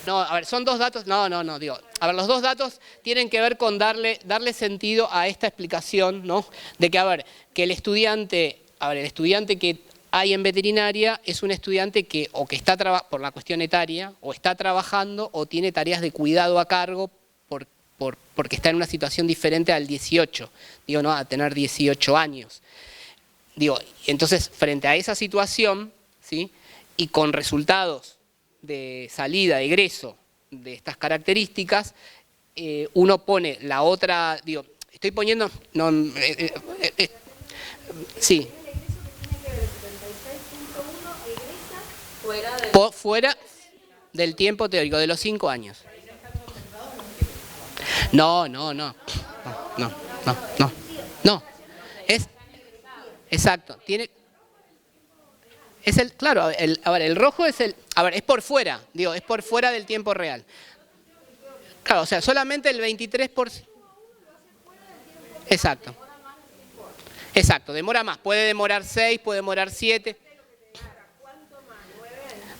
No, a ver, son dos datos, no, digo, a ver, los dos datos tienen que ver con darle sentido a esta explicación, ¿no? De que, a ver, que el estudiante que hay en veterinaria es un estudiante que o que está por la cuestión etaria, o está trabajando, o tiene tareas de cuidado a cargo porque está en una situación diferente al 18, digo, ¿no? A tener 18 años. Digo, entonces, frente a esa situación, ¿sí? Y con resultados de salida, de egreso de estas características, uno pone la otra, digo, estoy poniendo, no, sí. Fuera del tiempo teórico, de los 5 años. No. Es, exacto, tiene... Es claro, a ver, el rojo es es por fuera, digo, es por fuera del tiempo real. Claro, o sea, solamente el 23%. Exacto. Exacto, demora más, puede demorar 6, puede demorar 7.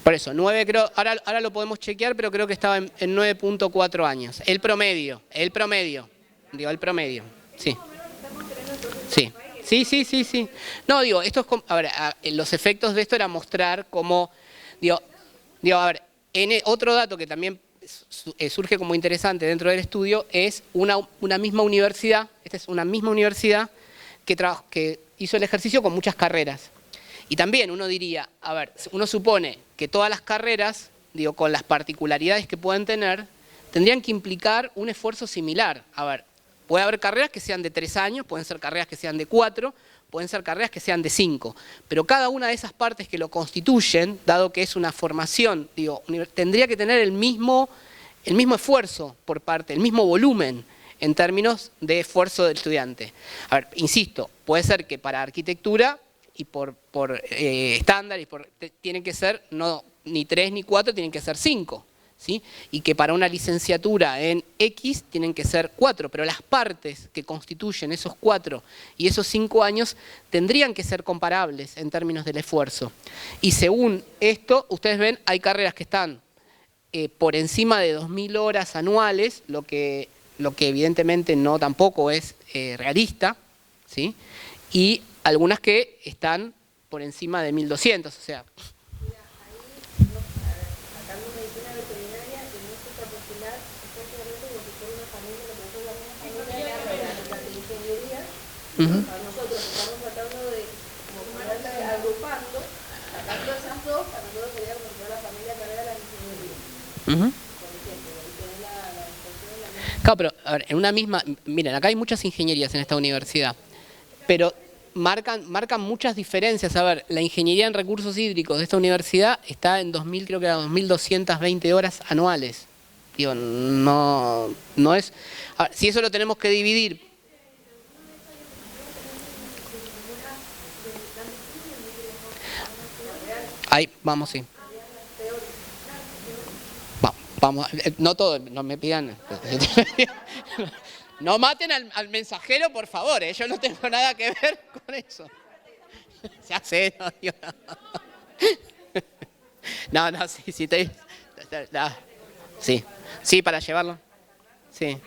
Por eso, 9 creo, ahora lo podemos chequear, pero creo que estaba en 9.4 años. El promedio, digo, el promedio, sí. Sí. Sí. No, digo, esto es, a ver, los efectos de esto era mostrar cómo, digo, a ver, otro dato que también surge como interesante dentro del estudio es una misma universidad, esta es una misma universidad que hizo el ejercicio con muchas carreras. Y también uno diría, a ver, uno supone que todas las carreras, digo, con las particularidades que pueden tener, tendrían que implicar un esfuerzo similar. A ver, puede haber carreras que sean de 3 años, pueden ser carreras que sean de 4, pueden ser carreras que sean de 5. Pero cada una de esas partes que lo constituyen, dado que es una formación, digo, tendría que tener el mismo esfuerzo por parte, el mismo volumen en términos de esfuerzo del estudiante. A ver, insisto, puede ser que para arquitectura y por estándar, tienen que ser no ni 3 ni 4, tienen que ser 5. ¿Sí? Y que para una licenciatura en X tienen que ser 4, pero las partes que constituyen esos 4 y esos 5 años tendrían que ser comparables en términos del esfuerzo. Y según esto, ustedes ven, hay carreras que están por encima de 2.000 horas anuales, lo que evidentemente no tampoco es realista, ¿sí? Y algunas que están por encima de 1.200, o sea... Ujú. Nosotros estamos tratando de agrupando, sacando esas dos para nosotros poder mostrar la familia que vea la ingeniería. Ujú. Por ejemplo, ahí tenés la inspección de la misma. Claro, pero a ver, en una misma, miren, acá hay muchas ingenierías en esta universidad, pero marcan muchas diferencias. A ver, la ingeniería en recursos hídricos de esta universidad está en 2000, creo que era 2.220 horas anuales. Digo, no es... A ver, si eso lo tenemos que dividir... Ahí, vamos, sí. Vamos, no todo, no me pidan... No maten al mensajero, por favor, yo no tengo nada que ver con eso. Ya sé, no digo nada. No, sí, sí, no. Sí, sí, para llevarlo. Sí.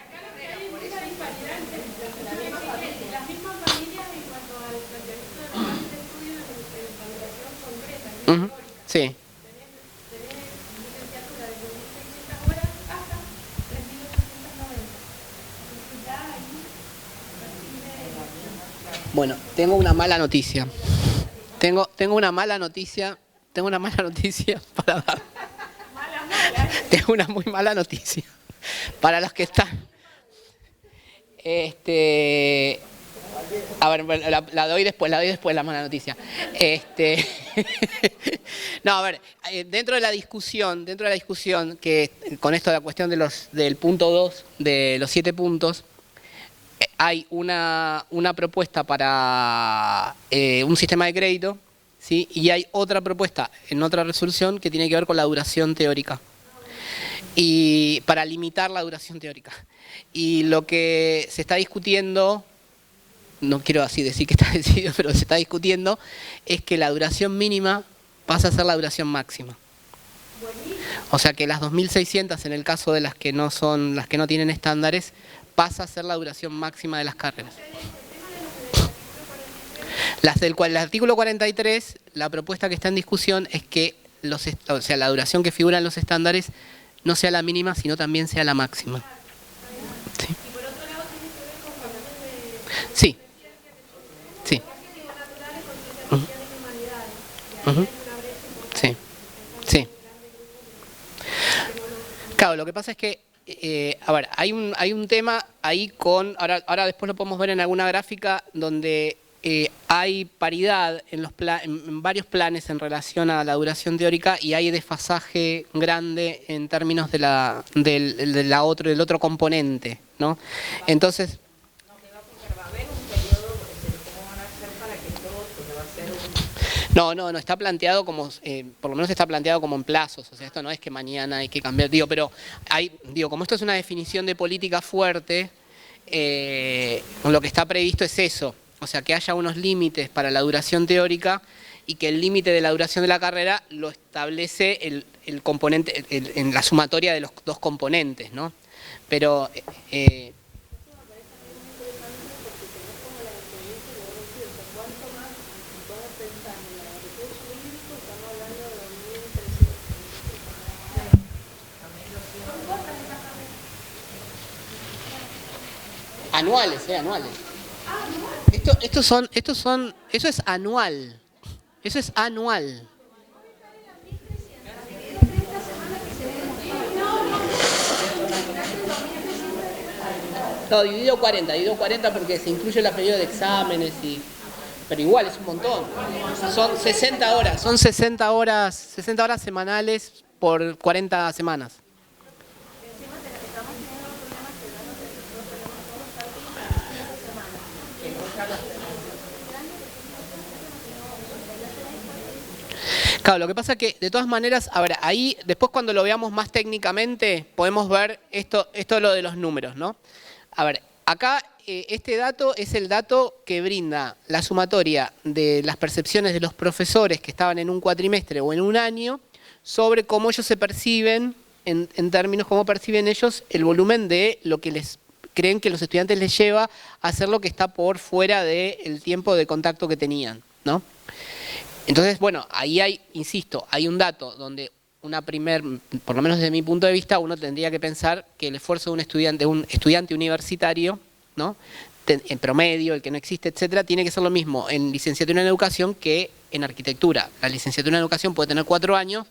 Ujú, sí. Bueno, tengo una mala noticia. Tengo una mala noticia. Tengo una mala noticia para dar. Tengo una muy mala noticia. Para los que están. A ver, la doy después la mala noticia. No, a ver, dentro de la discusión, que con esto de la cuestión del punto 2, de los 7 puntos, hay una propuesta para un sistema de crédito, ¿sí? Y hay otra propuesta en otra resolución que tiene que ver con la duración teórica. Y para limitar la duración teórica. Y lo que se está discutiendo, no quiero así decir que está decidido, pero se está discutiendo, es que la duración mínima pasa a ser la duración máxima. O sea que las 2.600 en el caso de las que no tienen estándares, pasa a ser la duración máxima de las carreras. El artículo 43, la propuesta que está en discusión es que la duración que figura en los estándares no sea la mínima, sino también sea la máxima. Sí. Y por otro lado tiene que ver con cuestiones de Sí. Sí. naturales con ciencias sociales y humanidades. Y ahí Ujú. hay una brecha importante. Sí. Sí. Claro, lo que pasa es que, a ver, hay un tema ahí con, ahora después lo podemos ver en alguna gráfica, donde hay paridad en varios planes en relación a la duración teórica y hay desfasaje grande en términos del otro componente, ¿no? Entonces... Va a haber un periodo, ¿cómo van a hacer para que todo, porque va a ser un... No, está planteado como, por lo menos está planteado como en plazos, o sea, esto no es que mañana hay que cambiar, pero como esto es una definición de política fuerte, lo que está previsto es eso, o sea, que haya unos límites para la duración teórica y que el límite de la duración de la carrera lo establece el componente, en la sumatoria de los dos componentes, ¿no? Pero... Anuales, anuales. Eso es anual. Eso es anual. No, dividido 40 porque se incluye la periodo de exámenes pero igual es un montón. Son 60 horas, 60 horas semanales por 40 semanas. Claro, lo que pasa es que, de todas maneras, a ver, ahí, después cuando lo veamos más técnicamente, podemos ver esto lo de los números, ¿no? A ver, acá este dato es el dato que brinda la sumatoria de las percepciones de los profesores que estaban en un cuatrimestre o en un año sobre cómo ellos se perciben, en términos cómo perciben ellos el volumen de lo que les creen que los estudiantes les lleva a hacer lo que está por fuera del tiempo de contacto que tenían, ¿no? Entonces, bueno, ahí hay, insisto, hay un dato donde por lo menos desde mi punto de vista, uno tendría que pensar que el esfuerzo de un estudiante universitario, ¿no? En promedio, el que no existe, etcétera, tiene que ser lo mismo en licenciatura en educación que en arquitectura. La licenciatura en educación puede tener 4 años,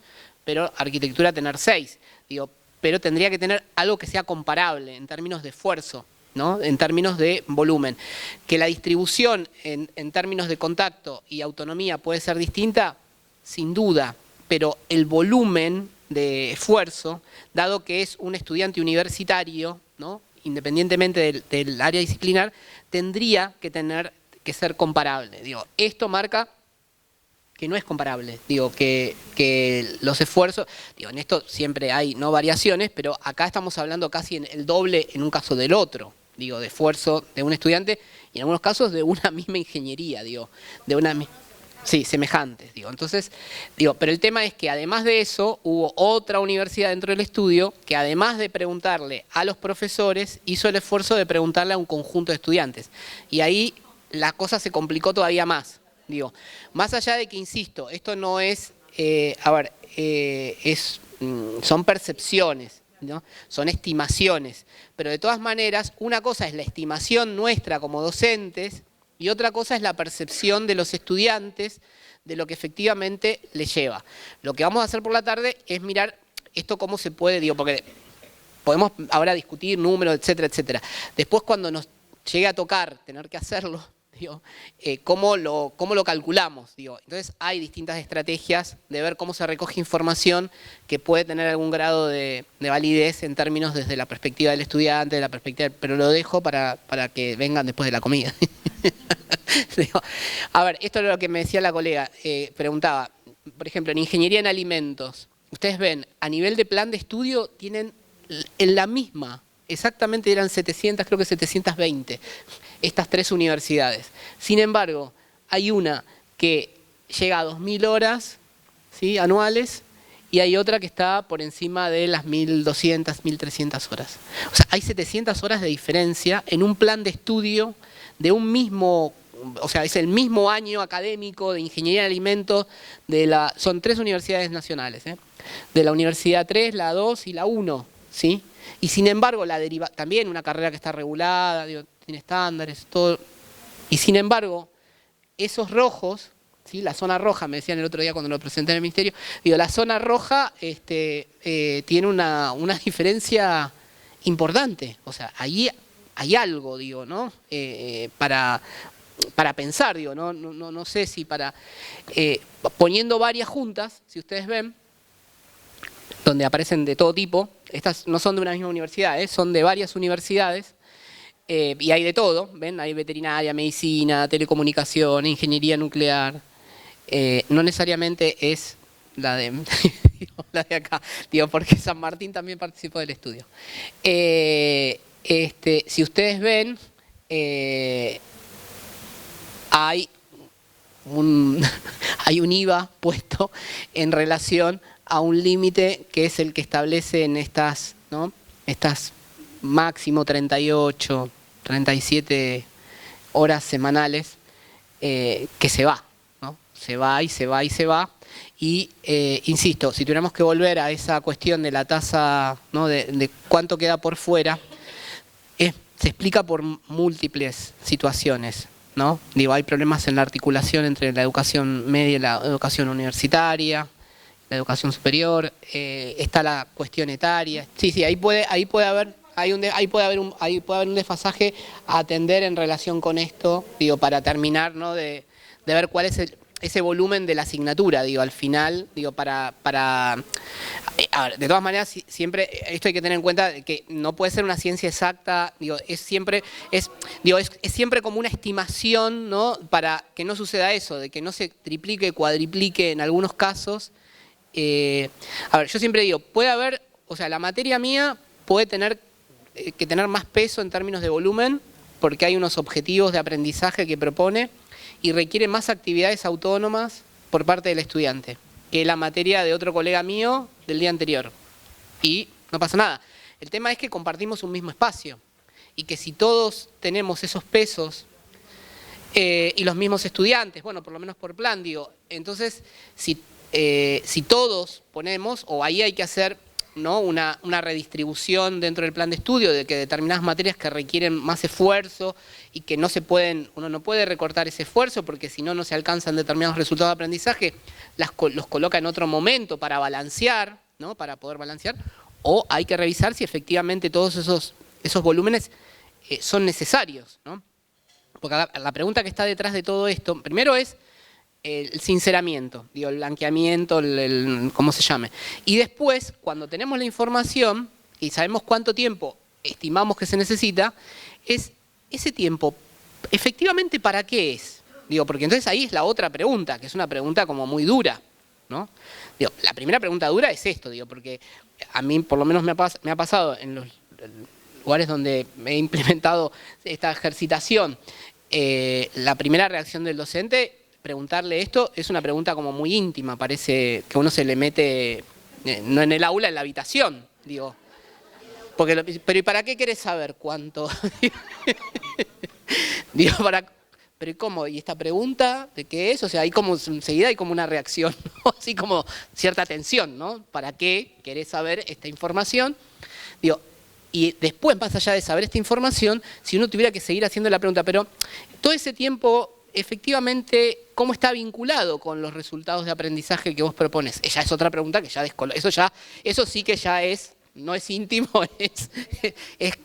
pero arquitectura tener 6. Digo, pero tendría que tener algo que sea comparable en términos de esfuerzo, ¿no? En términos de volumen. Que la distribución en términos de contacto y autonomía puede ser distinta, sin duda, pero el volumen de esfuerzo, dado que es un estudiante universitario, ¿no? Independientemente del área disciplinar, tendría que ser comparable. Digo, esto marca que no es comparable, digo, que los esfuerzos, digo, en esto siempre hay no variaciones, pero acá estamos hablando casi en el doble en un caso del otro, digo, de esfuerzo de un estudiante y en algunos casos de una misma ingeniería, digo, de una sí, semejantes, digo. Entonces, digo, pero el tema es que además de eso, hubo otra universidad dentro del estudio que además de preguntarle a los profesores, hizo el esfuerzo de preguntarle a un conjunto de estudiantes. Y ahí la cosa se complicó todavía más, digo. Más allá de que, insisto, esto no es, son percepciones, ¿no? Son estimaciones. Pero de todas maneras, una cosa es la estimación nuestra como docentes, y otra cosa es la percepción de los estudiantes de lo que efectivamente les lleva. Lo que vamos a hacer por la tarde es mirar esto cómo se puede, digo, porque podemos ahora discutir números, etcétera, etcétera. Después cuando nos llegue a tocar tener que hacerlo, digo, ¿cómo lo calculamos? Digo, entonces hay distintas estrategias de ver cómo se recoge información que puede tener algún grado de validez en términos desde la perspectiva del estudiante, pero lo dejo para que vengan después de la comida. Digo, a ver, esto es lo que me decía la colega, preguntaba, por ejemplo, en ingeniería en alimentos, ustedes ven, a nivel de plan de estudio tienen en la misma, exactamente eran 700, creo que 720, estas 3 universidades. Sin embargo, hay una que llega a 2.000 horas, ¿sí?, anuales, y hay otra que está por encima de las 1.200, 1.300 horas. O sea, hay 700 horas de diferencia en un plan de estudio de un mismo, o sea, es el mismo año académico de ingeniería de alimentos, son 3 universidades nacionales, de la Universidad 3, la 2 y la 1, ¿sí? Y sin embargo, también una carrera que está regulada, digo, tiene estándares, todo. Y sin embargo, esos rojos, ¿sí?, la zona roja, me decían el otro día cuando lo presenté en el ministerio, digo, la zona roja tiene una diferencia importante. O sea, ahí hay algo, digo, ¿no? Para pensar, digo, no sé si poniendo varias juntas, si ustedes ven, donde aparecen de todo tipo, estas no son de una misma universidad, son de varias universidades, y hay de todo, ¿ven? Hay veterinaria, medicina, telecomunicación, ingeniería nuclear, no necesariamente es la de, la de acá, digo, porque San Martín también participó del estudio. Si ustedes ven, hay un IVA puesto en relación a un límite que es el que establece en estas, ¿no?, estas máximo 38, 37 horas semanales, que se va, ¿no? Se va y se va y se va. Y, insisto, si tuviéramos que volver a esa cuestión de la tasa, ¿no?, de cuánto queda por fuera, se explica por múltiples situaciones, ¿no? Digo, hay problemas en la articulación entre la educación media y la educación universitaria, la educación superior, está la cuestión etaria. Sí, ahí puede haber un desfasaje a atender en relación con esto, digo, para terminar, ¿no?, de ver cuál es ese volumen de la asignatura, digo, al final, digo, a ver, de todas maneras, siempre esto hay que tener en cuenta que no puede ser una ciencia exacta, digo, es siempre como una estimación, ¿no?, para que no suceda eso, de que no se triplique, cuadriplique en algunos casos. A ver, yo siempre digo, puede haber, o sea, la materia mía puede tener que tener más peso en términos de volumen, porque hay unos objetivos de aprendizaje que propone y requiere más actividades autónomas por parte del estudiante que la materia de otro colega mío del día anterior. Y no pasa nada. El tema es que compartimos un mismo espacio y que si todos tenemos esos pesos y los mismos estudiantes, bueno, por lo menos por plan, digo, entonces si si todos ponemos, o ahí hay que hacer, ¿no?, una redistribución dentro del plan de estudio de que determinadas materias que requieren más esfuerzo y que no se pueden, uno no puede recortar ese esfuerzo porque si no, no se alcanzan determinados resultados de aprendizaje, los coloca en otro momento para balancear, ¿no?, para poder balancear, o hay que revisar si efectivamente todos esos volúmenes son necesarios, ¿no? Porque la pregunta que está detrás de todo esto, primero es el sinceramiento, digo, el blanqueamiento, ¿cómo se llame? Y después, cuando tenemos la información y sabemos cuánto tiempo estimamos que se necesita, es ese tiempo, efectivamente, ¿para qué es? Digo, porque entonces ahí es la otra pregunta, que es una pregunta como muy dura, ¿no? Digo, la primera pregunta dura es esto, digo, porque a mí por lo menos me ha pasado en los lugares donde he implementado esta ejercitación, la primera reacción del docente, preguntarle esto, es una pregunta como muy íntima, parece que uno se le mete, no en el aula, en la habitación, digo. Porque, pero ¿y para qué querés saber cuánto? Digo, pero ¿y cómo? ¿Y esta pregunta de qué es? O sea, hay como enseguida hay como una reacción, ¿no? Así como cierta tensión, ¿no? ¿Para qué querés saber esta información? Digo, y después, más allá de saber esta información, si uno tuviera que seguir haciendo la pregunta, pero todo ese tiempo, efectivamente, ¿cómo está vinculado con los resultados de aprendizaje que vos propones? Esa es otra pregunta que ya descoloca. Eso sí que ya es, no es íntimo, es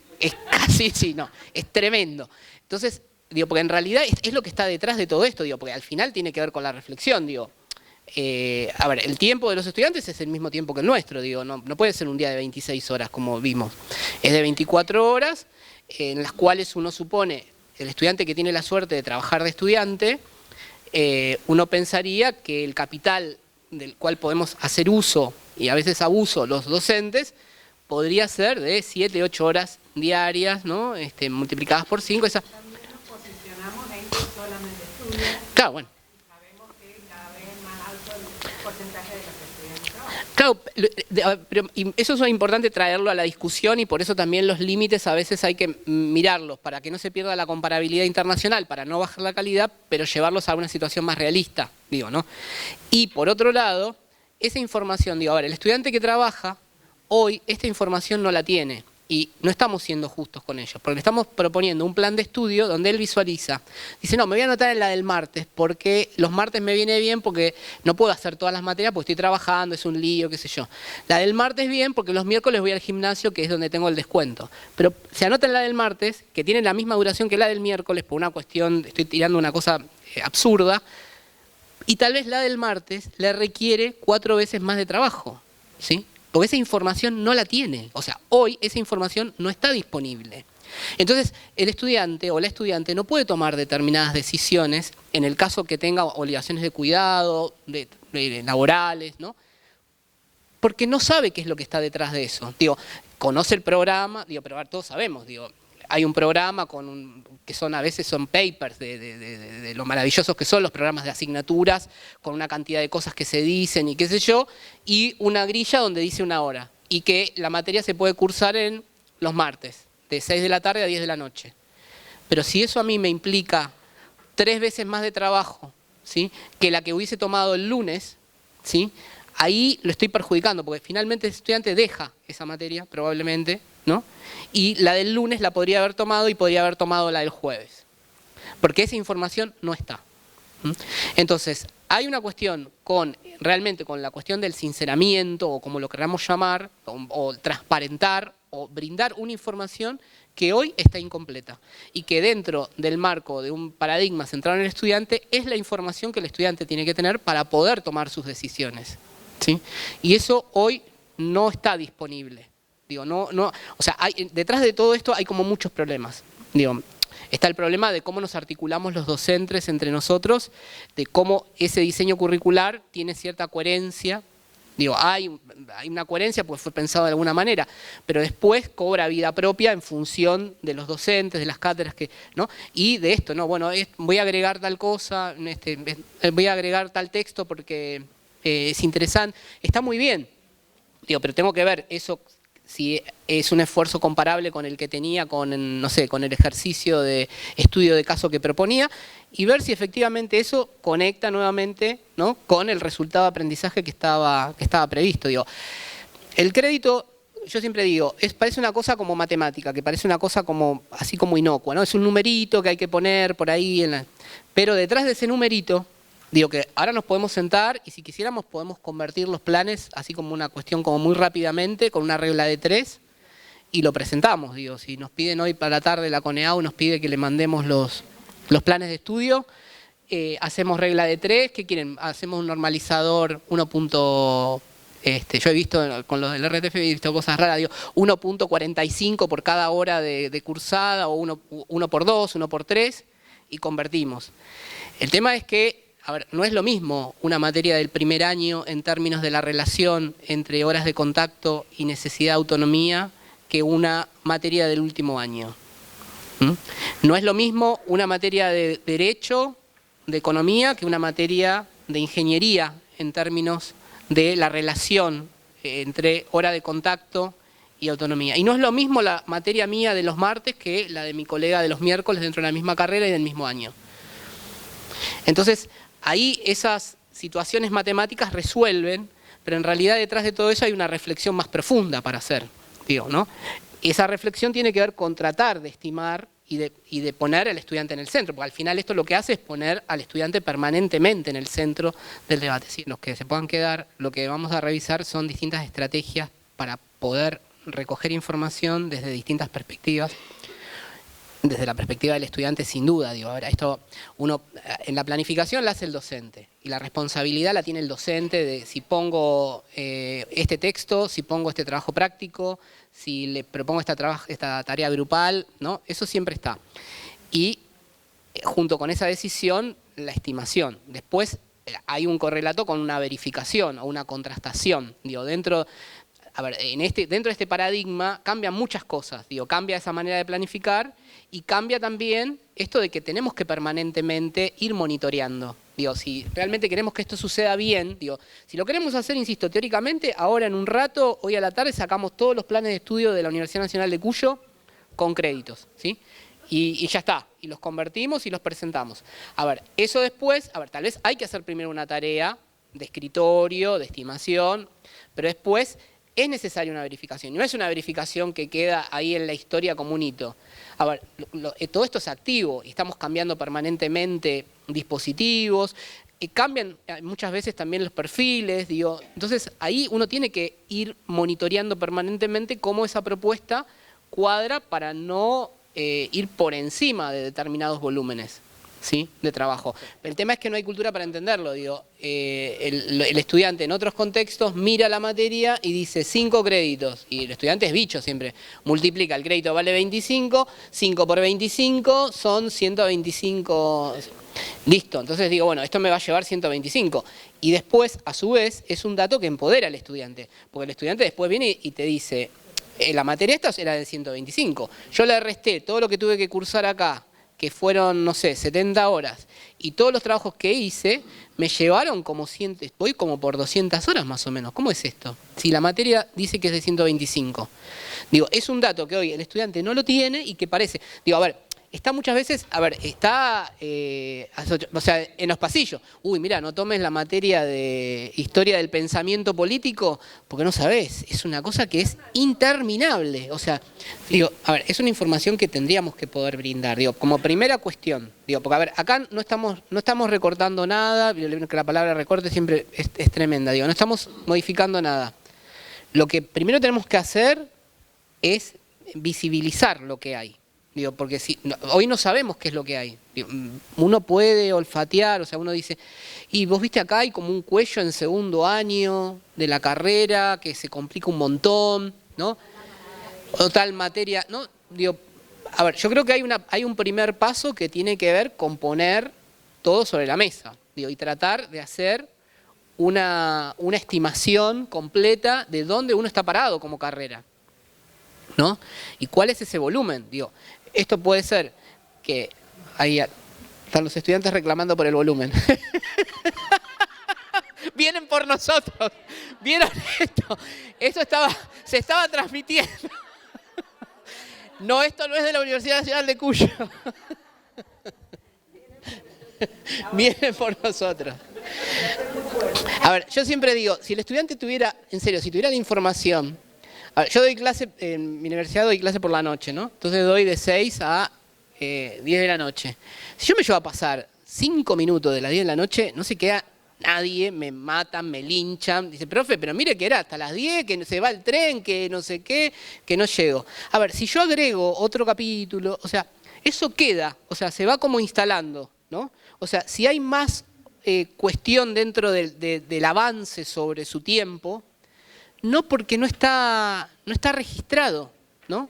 casi, sí, no, es tremendo. Entonces, digo, porque en realidad es lo que está detrás de todo esto, digo, porque al final tiene que ver con la reflexión, digo. A ver, el tiempo de los estudiantes es el mismo tiempo que el nuestro, digo, no puede ser un día de 26 horas como vimos. Es de 24 horas, en las cuales uno supone, el estudiante que tiene la suerte de trabajar de estudiante, uno pensaría que el capital del cual podemos hacer uso y a veces abuso los docentes, podría ser de 7, 8 horas diarias, ¿no? Multiplicadas por 5. También nos posicionamos en que solamente estudian. Claro, bueno. Sabemos que cada vez es más alto el porcentaje de los que estudian trabajo. Claro, pero y eso es importante traerlo a la discusión y por eso también los límites a veces hay que mirarlos para que no se pierda la comparabilidad internacional, para no bajar la calidad, pero llevarlos a una situación más realista, digo, ¿no? Y por otro lado, esa información, digo, a ver, el estudiante que trabaja, hoy esta información no la tiene y no estamos siendo justos con ellos, porque le estamos proponiendo un plan de estudio donde él visualiza. Dice, no, me voy a anotar en la del martes, porque los martes me viene bien porque no puedo hacer todas las materias porque estoy trabajando, es un lío, qué sé yo. La del martes bien porque los miércoles voy al gimnasio, que es donde tengo el descuento. Pero se anota en la del martes, que tiene la misma duración que la del miércoles, por una cuestión, estoy tirando una cosa absurda, y tal vez la del martes le requiere 4 veces más de trabajo, ¿sí? Porque esa información no la tiene. O sea, hoy esa información no está disponible. Entonces, el estudiante o la estudiante no puede tomar determinadas decisiones en el caso que tenga obligaciones de cuidado, de laborales, ¿no? Porque no sabe qué es lo que está detrás de eso. Digo, conoce el programa, digo, pero todos sabemos, digo, hay un programa que son a veces son papers de lo maravillosos que son los programas de asignaturas, con una cantidad de cosas que se dicen y qué sé yo, y una grilla donde dice 1 hora, y que la materia se puede cursar en los martes, de 6 de la tarde a 10 de la noche. Pero si eso a mí me implica 3 veces más de trabajo, ¿sí?, que la que hubiese tomado el lunes, ¿sí?, ahí lo estoy perjudicando, porque finalmente el estudiante deja esa materia, probablemente, ¿no? Y la del lunes la podría haber tomado y podría haber tomado la del jueves. Porque esa información no está. Entonces, hay una cuestión realmente con la cuestión del sinceramiento, o como lo queramos llamar, o transparentar, o brindar una información que hoy está incompleta. Y que dentro del marco de un paradigma centrado en el estudiante, es la información que el estudiante tiene que tener para poder tomar sus decisiones, ¿sí? Y eso hoy no está disponible. Digo, o sea, detrás de todo esto hay como muchos problemas. Digo, está el problema de cómo nos articulamos los docentes entre nosotros, de cómo ese diseño curricular tiene cierta coherencia. Digo, hay una coherencia porque fue pensado de alguna manera, pero después cobra vida propia en función de los docentes, de las cátedras, ¿no? Y de esto, ¿no? Bueno, voy a agregar tal cosa, voy a agregar tal texto porque es interesante. Está muy bien, digo, pero tengo que ver eso si es un esfuerzo comparable con el que tenía con, no sé, con el ejercicio de estudio de caso que proponía, y ver si efectivamente eso conecta nuevamente, ¿no?, con el resultado de aprendizaje que estaba previsto. Digo, el crédito, yo siempre digo, parece una cosa como matemática, que parece una cosa como así como inocua, ¿no? Es un numerito que hay que poner por ahí, pero detrás de ese numerito, digo que ahora nos podemos sentar y si quisiéramos podemos convertir los planes así como una cuestión como muy rápidamente, con una regla de 3, y lo presentamos. Digo, si nos piden hoy para la tarde la CONEAU, nos pide que le mandemos los planes de estudio, hacemos regla de 3, ¿qué quieren? Hacemos un normalizador 1. Yo he visto con los del RTF, he visto cosas raras, digo, 1.45 por cada hora de cursada, o 1 por 2, 1 por 3, y convertimos. El tema es que, a ver, no es lo mismo una materia del primer año en términos de la relación entre horas de contacto y necesidad de autonomía que una materia del último año. No es lo mismo una materia de derecho, de economía, que una materia de ingeniería en términos de la relación entre hora de contacto y autonomía. Y no es lo mismo la materia mía de los martes que la de mi colega de los miércoles dentro de la misma carrera y del mismo año. Entonces, ahí esas situaciones matemáticas resuelven, pero en realidad detrás de todo eso hay una reflexión más profunda para hacer, digo, ¿no? Y esa reflexión tiene que ver con tratar de estimar y de poner al estudiante en el centro, porque al final esto lo que hace es poner al estudiante permanentemente en el centro del debate. ¿Sí? Los que se puedan quedar, lo que vamos a revisar son distintas estrategias para poder recoger información desde distintas perspectivas. Desde la perspectiva del estudiante, sin duda, digo, ahora esto uno en la planificación la hace el docente y la responsabilidad la tiene el docente de si pongo este texto, si pongo este trabajo práctico, si le propongo esta tarea grupal, ¿no? Eso siempre está. Y junto con esa decisión, la estimación. Después hay un correlato con una verificación o una contrastación, digo, dentro de este paradigma cambian muchas cosas, digo, cambia esa manera de planificar y cambia también esto de que tenemos que permanentemente ir monitoreando. Digo, si realmente queremos que esto suceda bien, digo, si lo queremos hacer, insisto, teóricamente, ahora en un rato, hoy a la tarde, sacamos todos los planes de estudio de la Universidad Nacional de Cuyo con créditos, ¿sí? Y ya está, y los convertimos y los presentamos. A ver, eso después, tal vez hay que hacer primero una tarea de escritorio, de estimación, pero después es necesaria una verificación. No es una verificación que queda ahí en la historia como un hito. A ver, todo esto es activo y estamos cambiando permanentemente dispositivos, cambian muchas veces también los perfiles, digo. Entonces ahí uno tiene que ir monitoreando permanentemente cómo esa propuesta cuadra para no ir por encima de determinados volúmenes, ¿sí?, de trabajo. El tema es que no hay cultura para entenderlo, digo. El estudiante en otros contextos mira la materia y dice 5 créditos, y el estudiante es bicho siempre, multiplica, el crédito vale 25, 5 por 25 son 125, listo, entonces digo, bueno, esto me va a llevar 125, y después, a su vez, es un dato que empodera al estudiante, porque el estudiante después viene y te dice, la materia esta era de 125, yo le resté todo lo que tuve que cursar acá, que fueron, no sé, 70 horas, y todos los trabajos que hice me llevaron como voy como por 200 horas más o menos. ¿Cómo es esto? Si la materia dice que es de 125. Digo, es un dato que hoy el estudiante no lo tiene y que parece, digo, a ver, está muchas veces, está, o sea, en los pasillos. Uy, mira, no tomes la materia de historia del pensamiento político porque no sabés. Es una cosa que es interminable. O sea, digo, a ver, es una información que tendríamos que poder brindar. Digo, como primera cuestión. Digo, porque a ver, acá no estamos recortando nada. Que la palabra recorte siempre es tremenda. Digo, no estamos modificando nada. Lo que primero tenemos que hacer es visibilizar lo que hay. Digo, porque hoy no sabemos qué es lo que hay. Digo, uno puede olfatear, o sea, uno dice, y vos viste acá hay como un cuello en segundo año de la carrera que se complica un montón, ¿no? O tal materia, ¿no? Digo, a ver, yo creo que hay un primer paso que tiene que ver con poner todo sobre la mesa, digo, y tratar de hacer una estimación completa de dónde uno está parado como carrera, ¿no? ¿Y cuál es ese volumen? Digo, esto puede ser que ahí están los estudiantes reclamando por el volumen. Vienen por nosotros. ¿Vieron esto? Esto estaba se estaba transmitiendo. No, esto no es de la Universidad Nacional de Cuyo. Viene por nosotros. A ver, yo siempre digo, si el estudiante tuviera, en serio, si tuviera la información. A ver, yo doy clase, en mi universidad doy clase por la noche, ¿no? Entonces doy de 6 a 10 de la noche. Si yo me llevo a pasar 5 minutos de las 10 de la noche, no se queda nadie, me matan, me linchan. Dice, profe, pero mire que era hasta las 10, que se va el tren, que no sé qué, que no llego. A ver, si yo agrego otro capítulo, o sea, eso queda, o sea, se va como instalando, ¿no? O sea, si hay más cuestión dentro del avance sobre su tiempo, no porque no está registrado, ¿no?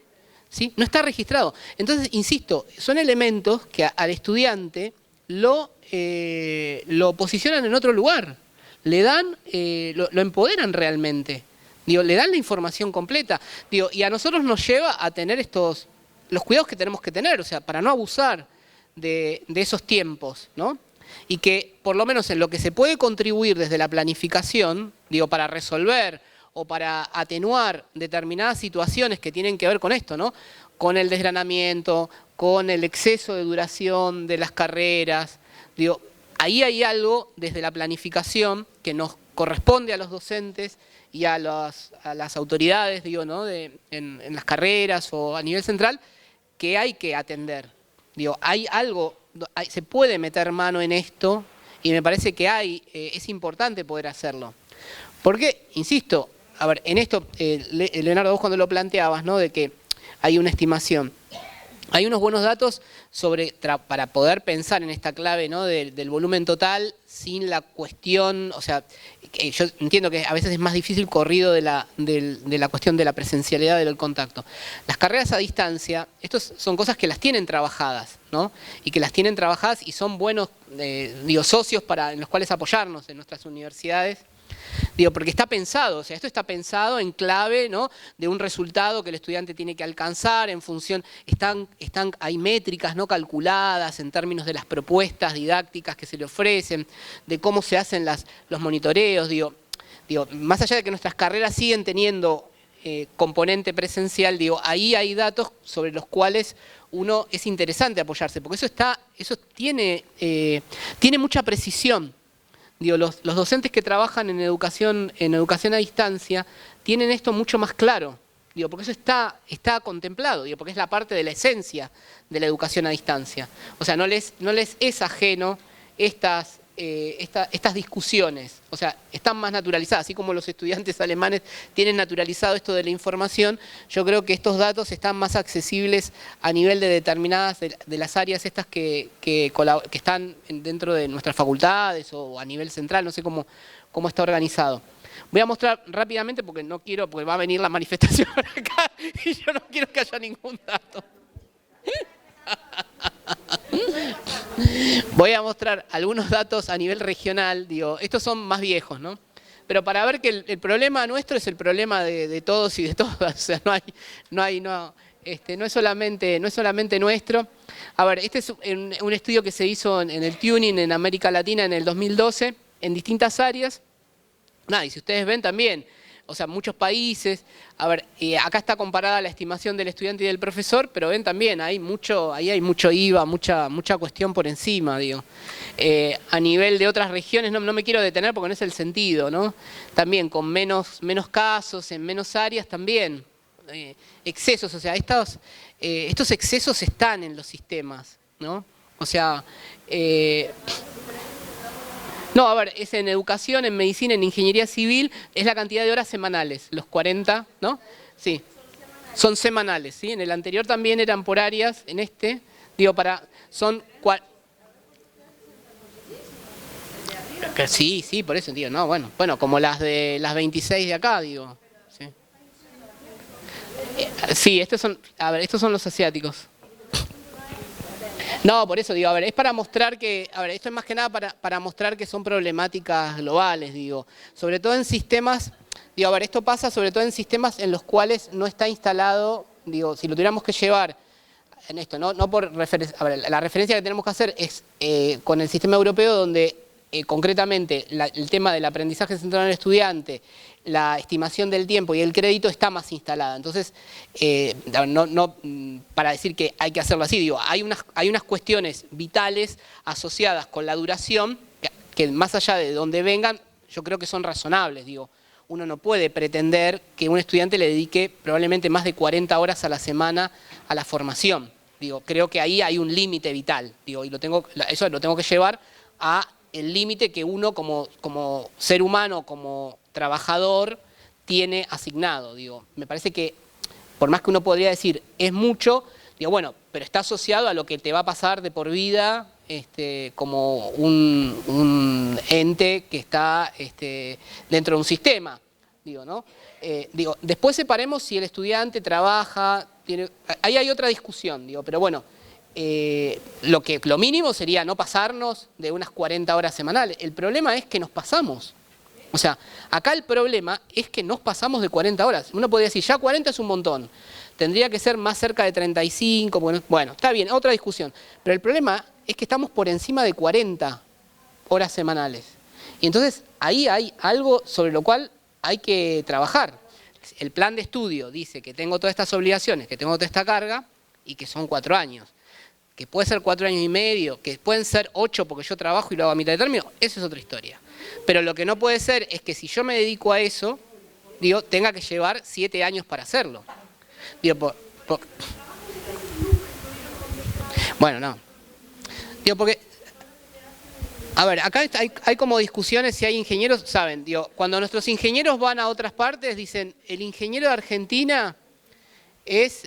¿Sí? No está registrado. Entonces, insisto, son elementos que al estudiante lo posicionan en otro lugar, le dan, lo empoderan realmente, digo, le dan la información completa, digo, y a nosotros nos lleva a tener los cuidados que tenemos que tener, o sea, para no abusar de esos tiempos, ¿no? Y que por lo menos en lo que se puede contribuir desde la planificación, digo, para resolver o para atenuar determinadas situaciones que tienen que ver con esto, ¿no? Con el desgranamiento, con el exceso de duración de las carreras. Digo, ahí hay algo desde la planificación que nos corresponde a los docentes y a las autoridades, digo, ¿no? En las carreras o a nivel central, que hay que atender. Digo, hay algo, se puede meter mano en esto y me parece que es importante poder hacerlo. Porque, insisto, a ver, en esto, Leonardo, vos cuando lo planteabas, ¿no? De que hay una estimación. Hay unos buenos datos para poder pensar en esta clave, ¿no? del volumen total sin la cuestión, o sea, yo entiendo que a veces es más difícil corrido de la cuestión de la presencialidad del contacto. Las carreras a distancia, estas son cosas que las tienen trabajadas, ¿no? Y que las tienen trabajadas y son buenos, socios en los cuales apoyarnos en nuestras universidades. Digo, porque está pensado, o sea, esto está pensado en clave, ¿no? De un resultado que el estudiante tiene que alcanzar en función, hay métricas no calculadas en términos de las propuestas didácticas que se le ofrecen, de cómo se hacen los monitoreos, digo, más allá de que nuestras carreras siguen teniendo componente presencial, digo, ahí hay datos sobre los cuales es interesante apoyarse, porque eso tiene mucha precisión. Digo, los docentes que trabajan en educación a distancia tienen esto mucho más claro, digo, porque eso está contemplado, digo, porque es la parte de la esencia de la educación a distancia. O sea, no les es ajeno estas discusiones, o sea, están más naturalizadas, así como los estudiantes alemanes tienen naturalizado esto de la información, yo creo que estos datos están más accesibles a nivel de determinadas de las áreas estas que están dentro de nuestras facultades o a nivel central, no sé cómo está organizado. Voy a mostrar rápidamente porque va a venir la manifestación acá y yo no quiero que haya ningún dato. Voy a mostrar algunos datos a nivel regional, digo, estos son más viejos, ¿no? Pero para ver que el problema nuestro es el problema de todos y de todas, o sea, no es solamente nuestro. A ver, este es un estudio que se hizo en el Tuning en América Latina en el 2012, en distintas áreas. Nada, y si ustedes ven también, o sea, muchos países, a ver, acá está comparada la estimación del estudiante y del profesor, pero ven también, ahí hay mucho IVA, mucha cuestión por encima, digo. A nivel de otras regiones, no me quiero detener porque no es el sentido, ¿no? También con menos casos, en menos áreas también. Excesos, o sea, estos excesos están en los sistemas, ¿no? O sea... No, a ver, es en educación, en medicina, en ingeniería civil, es la cantidad de horas semanales, los 40, ¿no? Sí, son semanales, ¿sí? En el anterior también eran por áreas, en este, digo, Sí, por eso, digo, no, bueno, como las 26 de acá, digo, sí. Sí, estos son los asiáticos. No, por eso digo, a ver, es para mostrar que, a ver, esto es más que nada para mostrar que son problemáticas globales, digo, sobre todo en sistemas, digo, a ver, esto pasa sobre todo en sistemas en los cuales no está instalado, digo, si lo tuviéramos que llevar en esto, no por referencia, a ver, la referencia que tenemos que hacer es con el sistema europeo donde concretamente el tema del aprendizaje centrado en el estudiante, la estimación del tiempo y el crédito está más instalada. Entonces, no para decir que hay que hacerlo así, digo, hay unas cuestiones vitales asociadas con la duración que más allá de donde vengan, yo creo que son razonables. Digo, uno no puede pretender que un estudiante le dedique probablemente más de 40 horas a la semana a la formación. Digo, creo que ahí hay un límite vital, digo, y eso lo tengo que llevar a el límite que uno como ser humano, como trabajador, tiene asignado. Digo, me parece que, por más que uno podría decir, es mucho, digo, bueno, pero está asociado a lo que te va a pasar de por vida, como un ente que está dentro de un sistema, digo, ¿no? Después separemos si el estudiante trabaja, ahí hay otra discusión, digo, pero bueno, lo mínimo sería no pasarnos de unas 40 horas semanales. El problema es que nos pasamos. O sea, acá el problema es que nos pasamos de 40 horas. Uno podría decir, ya 40 es un montón. Tendría que ser más cerca de 35. Bueno, está bien, otra discusión. Pero el problema es que estamos por encima de 40 horas semanales. Y entonces ahí hay algo sobre lo cual hay que trabajar. El plan de estudio dice que tengo todas estas obligaciones, que tengo toda esta carga y que son 4 años. Que puede ser 4 años y medio, que pueden ser 8 porque yo trabajo y lo hago a mitad de término, eso es otra historia. Pero lo que no puede ser es que si yo me dedico a eso, digo, tenga que llevar 7 años para hacerlo. Digo, bueno, no. Digo, porque, a ver, acá hay como discusiones si hay ingenieros, saben, digo, cuando nuestros ingenieros van a otras partes, dicen, el ingeniero de Argentina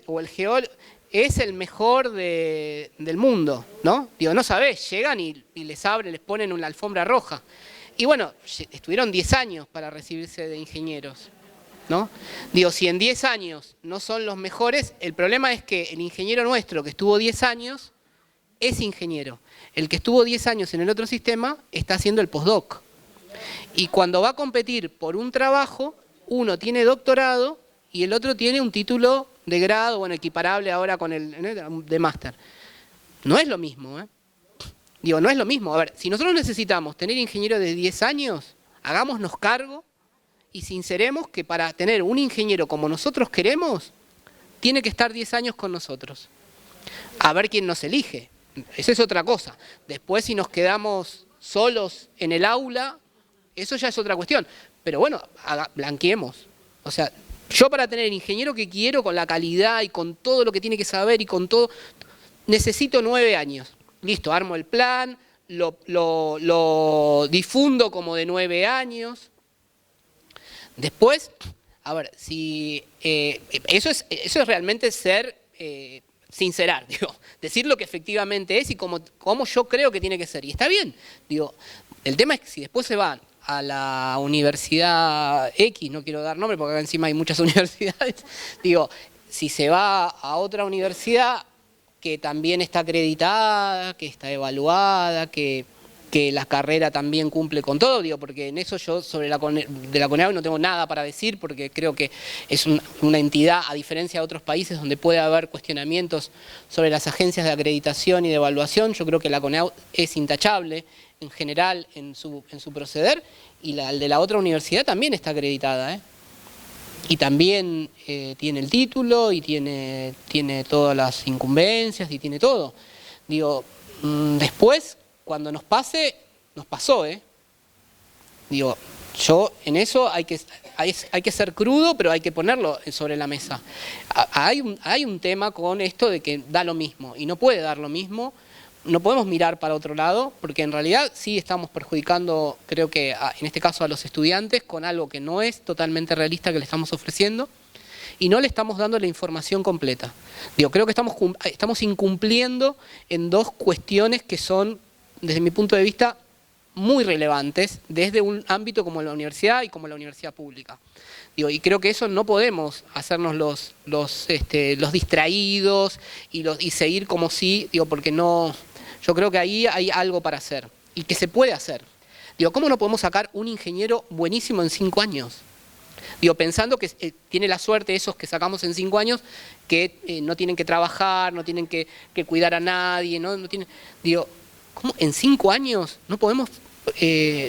o el geólogo, es el mejor del mundo, ¿no? Digo, no sabés, llegan y les ponen una alfombra roja. Y bueno, estuvieron 10 años para recibirse de ingenieros, ¿no? Digo, si en 10 años no son los mejores, el problema es que el ingeniero nuestro que estuvo 10 años es ingeniero. El que estuvo 10 años en el otro sistema está haciendo el postdoc. Y cuando va a competir por un trabajo, uno tiene doctorado y el otro tiene un título de grado, bueno, equiparable ahora con el de máster. No es lo mismo, ¿eh? Digo, no es lo mismo. A ver, si nosotros necesitamos tener ingenieros de 10 años, hagámonos cargo y sinceremos que para tener un ingeniero como nosotros queremos, tiene que estar 10 años con nosotros. A ver quién nos elige. Esa es otra cosa. Después, si nos quedamos solos en el aula, eso ya es otra cuestión. Pero bueno, blanqueemos. O sea, yo para tener el ingeniero que quiero, con la calidad y con todo lo que tiene que saber y con todo, necesito 9 años. Listo, armo el plan, lo difundo como de 9 años. Después, a ver, si eso es realmente ser, sincerar, digo, decir lo que efectivamente es y como yo creo que tiene que ser. Y está bien, digo, el tema es que si después se van a la universidad X, no quiero dar nombre porque acá encima hay muchas universidades, digo, si se va a otra universidad que también está acreditada, que está evaluada, que la carrera también cumple con todo, digo, porque en eso yo sobre de la CONEAU no tengo nada para decir, porque creo que es una entidad, a diferencia de otros países donde puede haber cuestionamientos sobre las agencias de acreditación y de evaluación, yo creo que la CONEAU es intachable en general en su proceder, y el de la otra universidad también está acreditada, y también tiene el título y tiene todas las incumbencias y tiene todo. Digo, después, cuando nos pase, nos pasó, Digo, yo en eso hay que ser crudo, pero hay que ponerlo sobre la mesa. Hay un tema con esto de que da lo mismo, y no puede dar lo mismo. No podemos mirar para otro lado, porque en realidad sí estamos perjudicando, creo que en este caso a los estudiantes, con algo que no es totalmente realista que le estamos ofreciendo, y no le estamos dando la información completa. Digo, creo que estamos incumpliendo en dos cuestiones que son, desde mi punto de vista, muy relevantes, desde un ámbito como la universidad y como la universidad pública. Digo, y creo que eso no podemos hacernos los distraídos y seguir como si, digo, porque no. Yo creo que ahí hay algo para hacer y que se puede hacer. Digo, ¿cómo no podemos sacar un ingeniero buenísimo en 5 años? Digo, pensando que tiene la suerte esos que sacamos en 5 años, que no tienen que trabajar, no tienen que cuidar a nadie, no tienen. Digo, ¿cómo en 5 años no podemos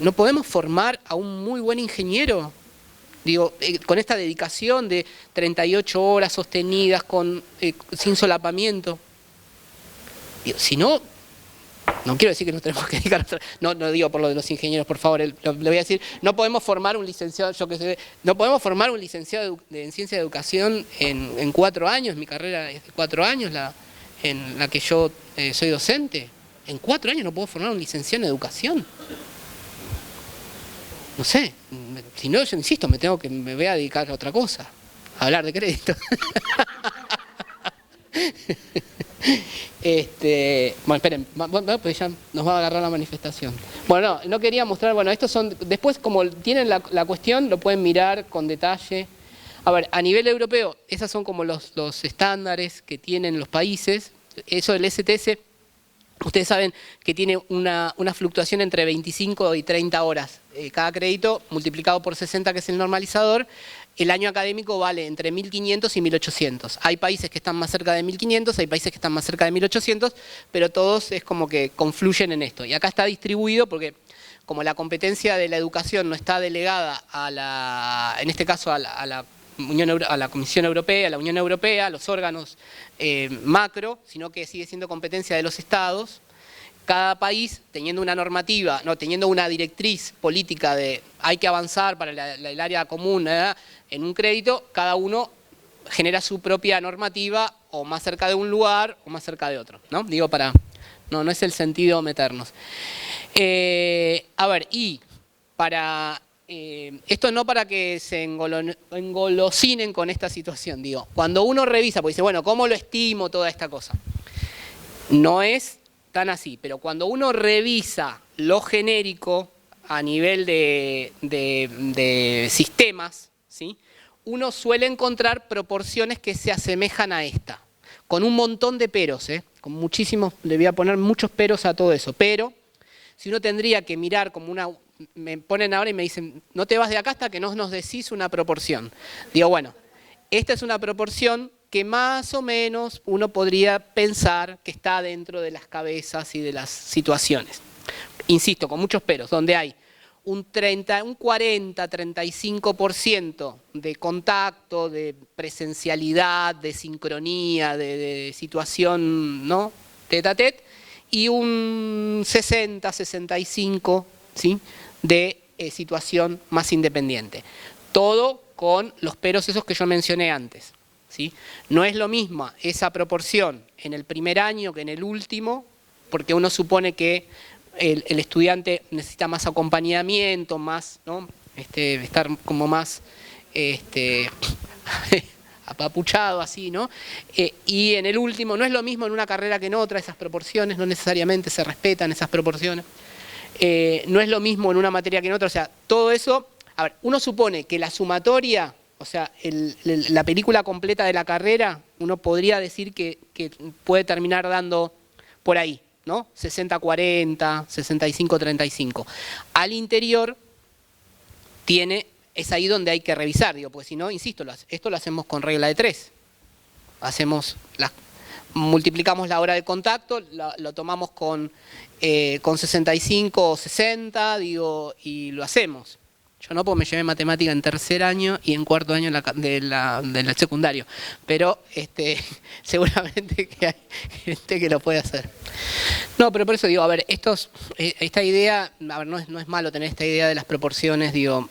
¿No podemos formar a un muy buen ingeniero? Digo, con esta dedicación de 38 horas sostenidas, sin solapamiento. Digo, si no, no quiero decir que nos tenemos que dedicar a no digo por lo de los ingenieros, por favor, le voy a decir, no podemos formar un licenciado, no podemos formar un licenciado en ciencia de educación en 4 años, mi carrera es de 4 años, en la que yo soy docente. En 4 años no puedo formar un licenciado en educación. No sé, si no, yo insisto, me voy a dedicar a otra cosa, a hablar de crédito. Bueno, esperen, pues ya nos va a agarrar la manifestación. Bueno, no quería mostrar, bueno, estos son, después como tienen la cuestión, lo pueden mirar con detalle. A ver, a nivel europeo, esas son como los estándares que tienen los países. Eso del STS, ustedes saben que tiene una fluctuación entre 25 y 30 horas. Cada crédito multiplicado por 60, que es el normalizador, el año académico vale entre 1.500 y 1.800. Hay países que están más cerca de 1.500, hay países que están más cerca de 1.800, pero todos es como que confluyen en esto. Y acá está distribuido porque como la competencia de la educación no está delegada en este caso a la Comisión Europea, a la Unión Europea, a los órganos macro, sino que sigue siendo competencia de los estados. Cada país, teniendo una normativa, teniendo una directriz política de hay que avanzar para el área común en un crédito, cada uno genera su propia normativa, o más cerca de un lugar o más cerca de otro, ¿no? Digo, no es el sentido meternos. A ver, y para esto no para que se engolosinen con esta situación, digo, cuando uno revisa, pues dice, bueno, ¿cómo lo estimo toda esta cosa? No es tan así, pero cuando uno revisa lo genérico a nivel de sistemas, ¿sí? Uno suele encontrar proporciones que se asemejan a esta, con un montón de peros, con muchísimos, le voy a poner muchos peros a todo eso, pero si uno tendría que mirar como me ponen ahora y me dicen, no te vas de acá hasta que no nos decís una proporción. Digo, bueno, esta es una proporción que más o menos uno podría pensar que está dentro de las cabezas y de las situaciones. Insisto, con muchos peros, donde hay un 40, 35% de contacto, de presencialidad, de sincronía, de situación, ¿no? Tete a tete, y un 60, 65, ¿sí? De situación más independiente. Todo con los peros esos que yo mencioné antes. ¿Sí? No es lo mismo esa proporción en el primer año que en el último, porque uno supone que el estudiante necesita más acompañamiento, más, ¿no? Estar como más apapuchado así, ¿no? Y en el último no es lo mismo en una carrera que en otra, esas proporciones no necesariamente se respetan, esas proporciones. No es lo mismo en una materia que en otra, o sea, todo eso, a ver, uno supone que la sumatoria, o sea, la película completa de la carrera, uno podría decir que puede terminar dando por ahí, ¿no? 60-40, 65-35. Al interior es ahí donde hay que revisar, digo, porque si no, insisto, esto lo hacemos con regla de 3. Multiplicamos la hora de contacto, lo tomamos con 65 o 60, digo, y lo hacemos. Yo no, porque me llevé matemática en tercer año y en cuarto año del secundario. Pero seguramente que hay gente que lo puede hacer. No, pero por eso digo, a ver, esta idea, a ver, no es malo tener esta idea de las proporciones, digo,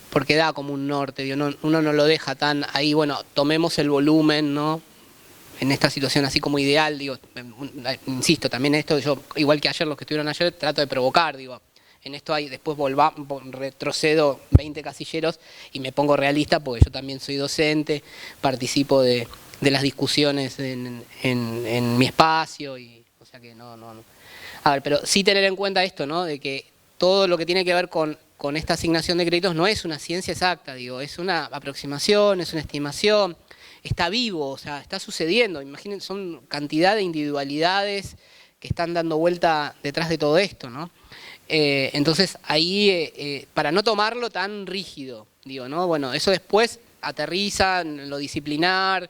porque da como un norte, digo, uno no lo deja tan ahí, bueno, tomemos el volumen, ¿no? En esta situación así como ideal, digo, insisto, también esto, yo, igual que ayer, los que estuvieron ayer, trato de provocar, digo, en esto después retrocedo 20 casilleros y me pongo realista porque yo también soy docente, participo de las discusiones en mi espacio, y o sea que no. A ver, pero sí tener en cuenta esto, ¿no? De que todo lo que tiene que ver con esta asignación de créditos no es una ciencia exacta, digo, es una aproximación, es una estimación, está vivo, o sea, está sucediendo. Imaginen, son cantidad de individualidades que están dando vuelta detrás de todo esto, ¿no? Entonces ahí, para no tomarlo tan rígido, digo, ¿no? Bueno, eso después aterriza en lo disciplinar,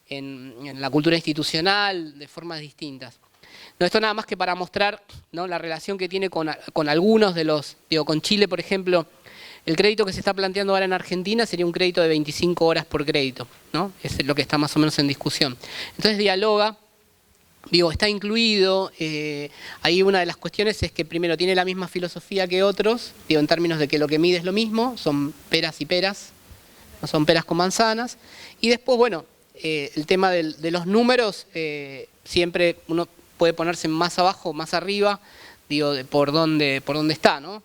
en la cultura institucional, de formas distintas. No, esto nada más que para mostrar, ¿no?, la relación que tiene con algunos de los, digo, con Chile, por ejemplo, el crédito que se está planteando ahora en Argentina sería un crédito de 25 horas por crédito, ¿no? Es lo que está más o menos en discusión. Entonces dialoga, digo, está incluido, ahí una de las cuestiones es que primero tiene la misma filosofía que otros, digo, en términos de que lo que mide es lo mismo, son peras y peras, no son peras con manzanas, y después, bueno, el tema de los números, siempre uno puede ponerse más abajo, más arriba, digo, por dónde está, ¿no?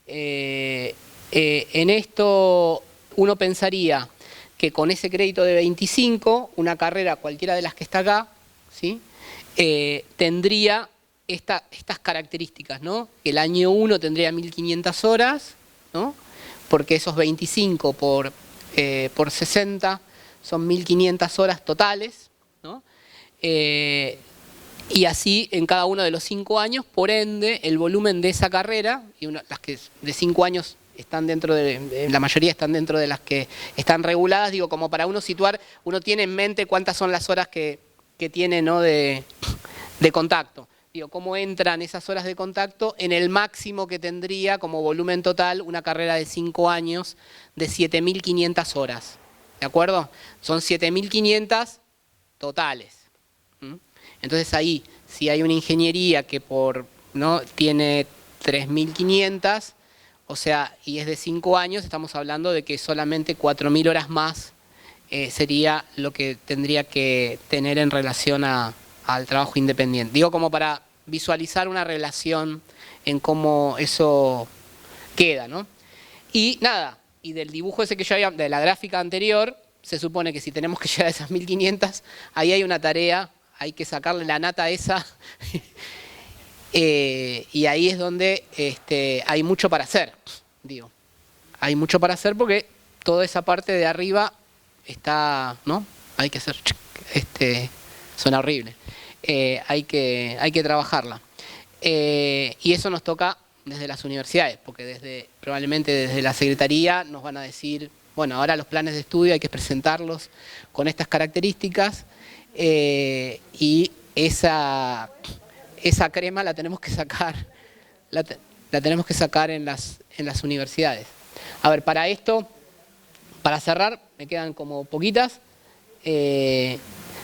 En esto uno pensaría que con ese crédito de 25, una carrera cualquiera de las que está acá, ¿sí?, tendría estas características, ¿no? Que el año 1 tendría 1500 horas, ¿no? Porque esos 25 por 60 son 1500 horas totales, ¿no? Y así en cada uno de los 5 años, por ende, el volumen de esa carrera, y las que de 5 años están dentro de, la mayoría están dentro de las que están reguladas, digo, como para uno situar, uno tiene en mente cuántas son las horas que tiene, ¿no?, de contacto. Digo, cómo entran esas horas de contacto en el máximo que tendría como volumen total una carrera de 5 años de 7500 horas. ¿De acuerdo? Son 7500 totales. Entonces ahí, si hay una ingeniería que ¿no?, tiene 3500, o sea, y es de 5 años, estamos hablando de que solamente 4000 horas más sería lo que tendría que tener en relación al trabajo independiente. Digo, como para visualizar una relación en cómo eso queda, ¿no? Y nada, y del dibujo ese que yo había, de la gráfica anterior, se supone que si tenemos que llegar a esas 1500, ahí hay una tarea, hay que sacarle la nata a esa, y ahí es donde hay mucho para hacer, digo. Hay mucho para hacer porque toda esa parte de arriba está, ¿no? Hay que hacer, suena horrible. Hay que trabajarla. Y eso nos toca desde las universidades, porque probablemente desde la Secretaría nos van a decir, bueno, ahora los planes de estudio hay que presentarlos con estas características, y esa crema la tenemos que sacar, la tenemos que sacar en las universidades. A ver, para esto, para cerrar, me quedan como poquitas.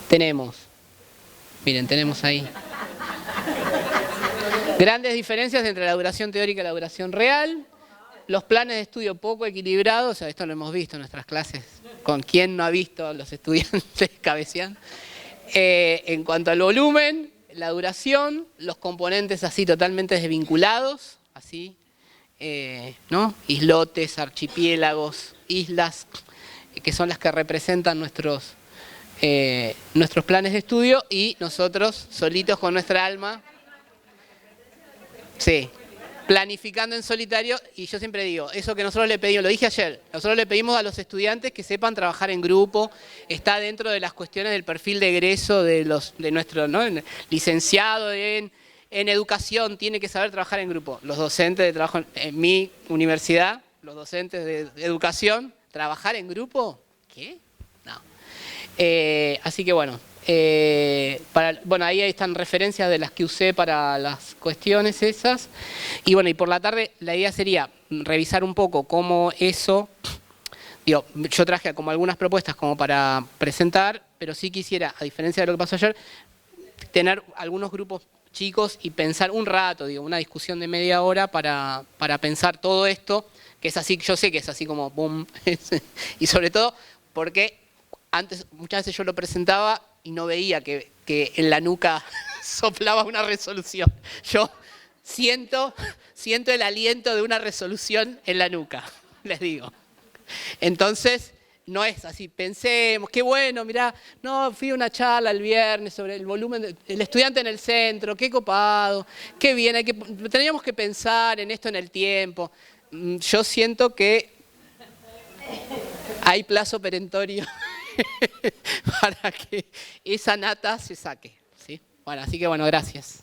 Tenemos ahí grandes diferencias entre la duración teórica y la duración real. Los planes de estudio poco equilibrados, o sea, esto lo hemos visto en nuestras clases. ¿Con quién no ha visto a los estudiantes cabeceando? En cuanto al volumen, la duración, los componentes así totalmente desvinculados, así, ¿no? Islotes, archipiélagos, islas, que son las que representan nuestros planes de estudio, y nosotros solitos con nuestra alma, sí, planificando en solitario. Y yo siempre digo, eso que nosotros le pedimos, lo dije ayer, nosotros le pedimos a los estudiantes que sepan trabajar en grupo, está dentro de las cuestiones del perfil de egreso de nuestro, ¿no?, licenciado en educación, tiene que saber trabajar en grupo. Los docentes de trabajo en mi universidad, los docentes de educación, ¿trabajar en grupo? ¿Qué? No. Así que bueno, ahí están referencias de las que usé para las cuestiones esas. Y bueno, y por la tarde la idea sería revisar un poco cómo eso, digo, yo traje como algunas propuestas como para presentar, pero sí quisiera, a diferencia de lo que pasó ayer, tener algunos grupos chicos y pensar un rato, digo, una discusión de media hora para pensar todo esto, que es así, yo sé que es así como boom, y sobre todo porque antes muchas veces yo lo presentaba y no veía que en la nuca soplaba una resolución. Yo siento el aliento de una resolución en la nuca, les digo. Entonces, no es así, pensemos, qué bueno, mirá, no, fui a una charla el viernes sobre el volumen del estudiante en el centro, qué copado, qué bien, teníamos que pensar en esto en el tiempo. Yo siento que hay plazo perentorio para que esa nata se saque, ¿sí? Bueno, así que bueno, gracias.